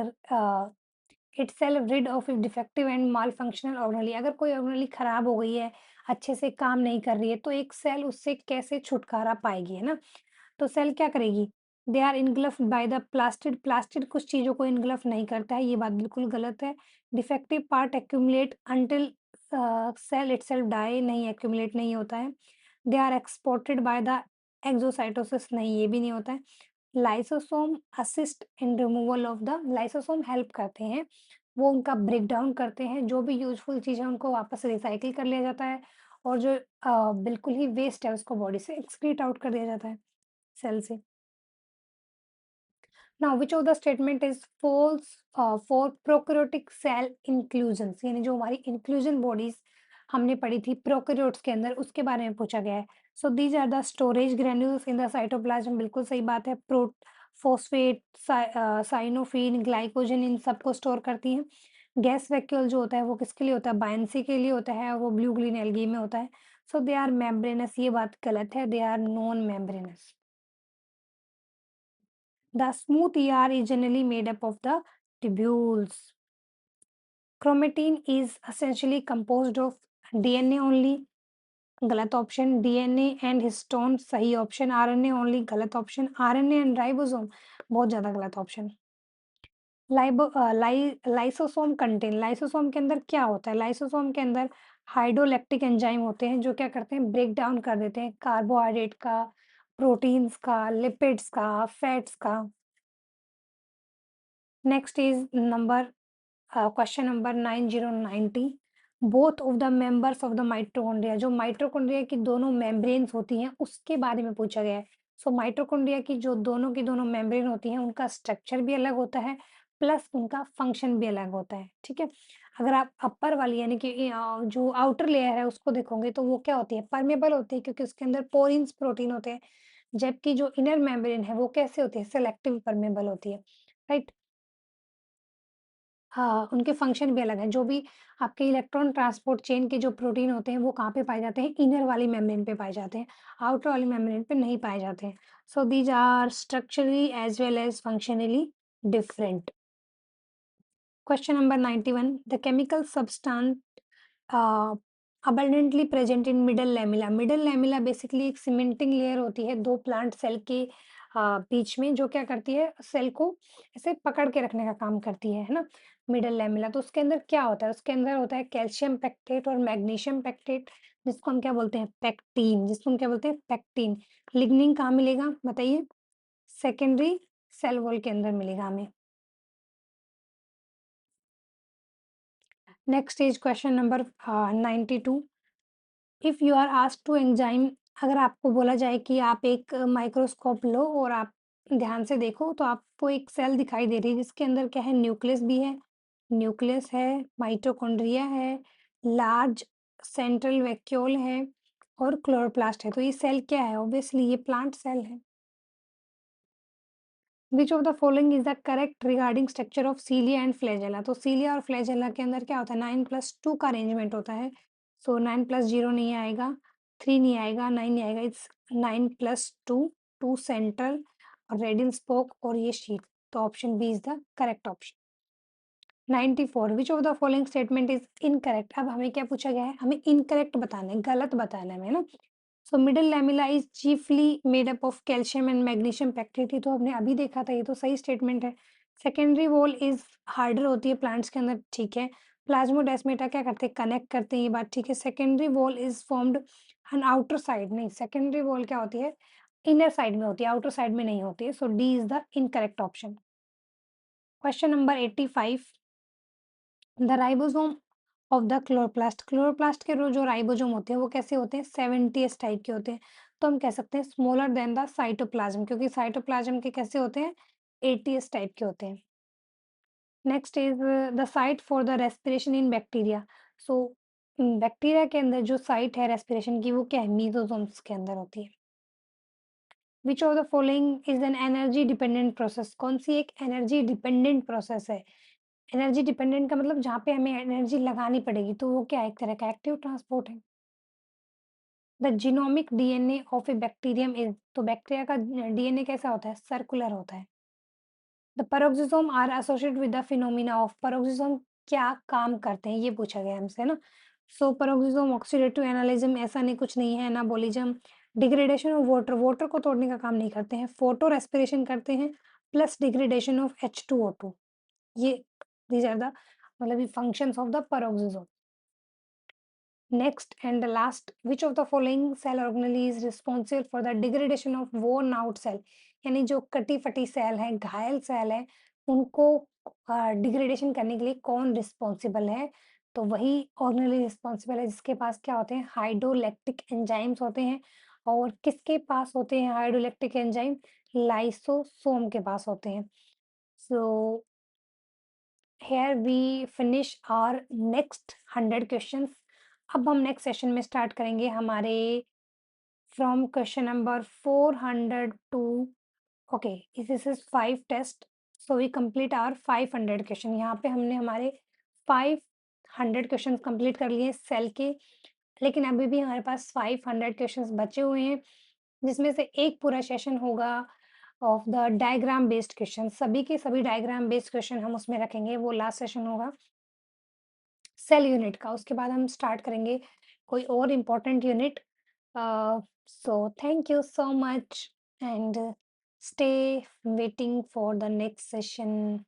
S1: itself rid of if defective and malfunctional organelle, अगर कोई ऑर्गेनली खराब हो गई है, अच्छे से काम नहीं कर रही है, तो एक सेल उससे कैसे छुटकारा पाएगी, है ना? तो सेल क्या करेगी? They are engulfed by the plastid, plastid कुछ चीजों को इनग्लफ नहीं करता है, ये बात बिल्कुल गलत है। Defective part accumulate until cell itself die, नहीं एक्यूमुलेट नहीं होता है। They are exported by the exocytosis, नहीं ये भी नहीं होता है। Lysosome assist in removal of the, lysosome help करते हैं, वो उनका ब्रेक डाउन करते हैं, जो भी यूजफुल चीज़ है उनको वापस रिसाइकिल कर लिया जाता है और जो बिल्कुल ही वेस्ट है उसको बॉडी से एक्सक्रीट आउट कर दिया जाता है सेल से। Now which of the statement is false for prokaryotic cell inclusions, यानी जो हमारी इंक्लूजन बॉडीज हमने पढ़ी थी प्रोकैरियोट्स के अंदर उसके बारे में पूछा गया है। So these are the storage granules in the cytoplasm, बिल्कुल सही बात है। फोस्फेट, साइनोफिन, ग्लाइकोजन इन सबको स्टोर करती हैं। गैस वैक्यूल जो होता है वो किसके लिए होता है? बायनेंसी के लिए होता है और वो ब्लू ग्रीन एल्गी में होता है। सो दे आर मेम्ब्रेनस, ये बात गलत है, they are non membranous. The smooth ER is generally made up of the tubules. Chromatin is essentially composed of DNA only, गलत ऑप्शन। डीएनए एंड हिस्टोन सही option. RNA only गलत option. RNA and ribosome बहुत ज्यादा गलत option. Lysosome contain, lysosome के अंदर क्या होता है? लाइसोसोम के अंदर हाइड्रोलैक्टिक एंजाइम होते हैं जो क्या करते हैं? ब्रेक डाउन कर देते हैं कार्बोहाइड्रेट का, प्रोटीन्स का, लिपिड्स का, फैट्स का। Next is number question number 9090. Both of the members of the mitochondria, जो माइटोकॉन्ड्रिया की दोनों मेम्ब्रेन्स होती हैं उसके बारे में पूछा गया है। सो माइटोकॉन्ड्रिया की जो दोनों की दोनों मेम्ब्रेन होती हैं उनका स्ट्रक्चर भी अलग होता है, प्लस उनका फंक्शन भी अलग होता है, ठीक है? अगर आप अपर वाली यानी कि जो आउटर लेयर है उसको देखोगे तो वो क्या होती है? परमेबल होती है क्योंकि उसके अंदर पोरिन्स प्रोटीन होते हैं, जबकि जो इनर मेम्ब्रेन है वो कैसे होती है? सेलेक्टिव परमेबल होती है, राइट? उनके फंक्शन भी अलग हैं। जो भी आपके इलेक्ट्रॉन ट्रांसपोर्ट चेन के जो प्रोटीन होते हैं, वो कहाँ पे पाए जाते हैं? इनर वाली मेम्ब्रेन पे पाए जाते हैं, आउटर वाली मेम्ब्रेन पे नहीं पाए जाते हैं। So these are structurally as well as functionally different. Question number 91. The chemical substance uh, abundantly present in middle lamella. Middle lamella basically एक सीमेंटिंग लेयर होती है दो प्लांट सेल के बीच में, जो क्या करती है सेल को ऐसे पकड़ के रखने का काम करती है ना। मिडल लैमेला, तो उसके अंदर क्या होता है? उसके अंदर होता है कैल्शियम पेक्टेट और मैग्नीशियम पेक्टेट, जिसको हम क्या बोलते हैं? पेक्टीन, जिसको हम क्या बोलते हैं? पेक्टीन। लिग्निन कहाँ मिलेगा बताइए? सेकेंडरी सेल वॉल के अंदर मिलेगा हमें। Next is question number 92। If you are asked to enzyme, अगर आपको बोला जाए कि आप एक माइक्रोस्कोप लो और आप ध्यान से देखो, तो आपको एक सेल दिखाई दे रही है जिसके अंदर क्या है? न्यूक्लियस भी है, न्यूक्लियस है, माइटोकॉन्ड्रिया है, लार्ज सेंट्रल वैक्यूल है और क्लोरोप्लास्ट है। तो ये सेल क्या है? ऑब्वियसली ये प्लांट सेल है। विच of the following is the correct regarding structure of cilia and flagella? तो सीलिया और फ्लैजेला के अंदर क्या होता है? 9+2 का अरेंजमेंट होता है। सो 9+0 नहीं आएगा, 3 नहीं आएगा, 9 नहीं आएगा, इट्स 9+2, 2 सेंट्रल और रेडियल स्पोक और ये शीट। तो option B is the correct option. 94 which of the following statement is incorrect? अब हमें क्या पूछा गया है? हमें इनकरेक्ट बताना है, गलत बताना है हमें ना। So middle lamella is chiefly made up of calcium and magnesium pectate, ये तो हमने अभी देखा था, ये तो सही स्टेटमेंट है। सेकेंडरी वॉल इज हार्डर होती है प्लांट्स के अंदर, ठीक है। प्लाज्मोडेस्माटा क्या करते हैं? कनेक्ट करते हैं, ये बात ठीक है। Secondary wall is formed on outer side, नहीं, सेकेंडरी वॉल क्या होती है? इनर साइड में होती है, आउटर साइड में नहीं होती है। So D is the incorrect option. Question number 85। The ribosome of the chloroplast, chloroplast के जो राइबोसोम होते हैं वो कैसे होते हैं? 70s टाइप के होते हैं। तो हम कह सकते हैं स्मॉलर देन द साइटोप्लाज्म, क्योंकि साइटोप्लाज्म के कैसे होते हैं? 80s टाइप के होते हैं। Next is the site for the respiration in bacteria. So bacteria के अंदर जो साइट है रेस्पिरेशन की, वो क्या है? मीजोसोम्स के अंदर होती है। विच of the following is an energy dependent process? कौन सी एक एनर्जी डिपेंडेंट प्रोसेस है? एनर्जी डिपेंडेंट का मतलब जहाँ पे हमें एनर्जी लगानी पड़ेगी, तो वो क्या है? एक तरह का एक्टिव ट्रांसपोर्ट है। The genomic DNA of a bacterium is, तो बैक्टीरिया का डीएनए कैसा होता है? सर्कुलर होता है। The peroxisome are associated with the phenomena of, peroxisome क्या काम करते हैं? ये पूछा गया हमसे ना। सो पेरोक्सिसोम ऑक्सीडेटिव एनालिज्म, ऐसा नहीं, कुछ नहीं है। Anabolism, degradation of water, water को तोड़ने का काम नहीं करते हैं। फोटो रेस्पिरेशन करते हैं, प्लस डिग्रेडेशन ऑफ H2O2। ये दीज आर द मतलब ये functions of the peroxisome. Next and the last, which of the following cell organelle is responsible for the degradation of worn out cell? यानी जो कटी फटी cell है, घायल cell है, उनको डिग्रेडेशन करने के लिए कौन रिस्पॉन्सिबल है? तो वही ऑर्गेनेली रिस्पॉन्सिबल है जिसके पास क्या होते हैं? हाइड्रोलैक्टिक एंजाइम्स होते हैं। और किसके पास होते हैं हाइड्रोलैक्टिक एंजाइम? लाइसोसोम के पास होते हैं। सो here we finish our next 100 questions। अब हम नेक्स्ट सेशन में स्टार्ट करेंगे हमारे from question number 400 to, okay, this is 5 test. So we complete our 500 question. यहाँ पे हमने हमारे 500 क्वेश्चन कंप्लीट कर लिए सेल के, लेकिन अभी भी हमारे पास 500 क्वेश्चंस बचे हुए हैं, जिसमें से एक पूरा सेशन होगा of the diagram based question. सभी के सभी डायग्राम बेस्ड क्वेश्चन हम उसमें रखेंगे, वो लास्ट सेशन होगा सेल यूनिट का। उसके बाद हम स्टार्ट करेंगे कोई और important unit. So thank you so much and stay waiting for the next session.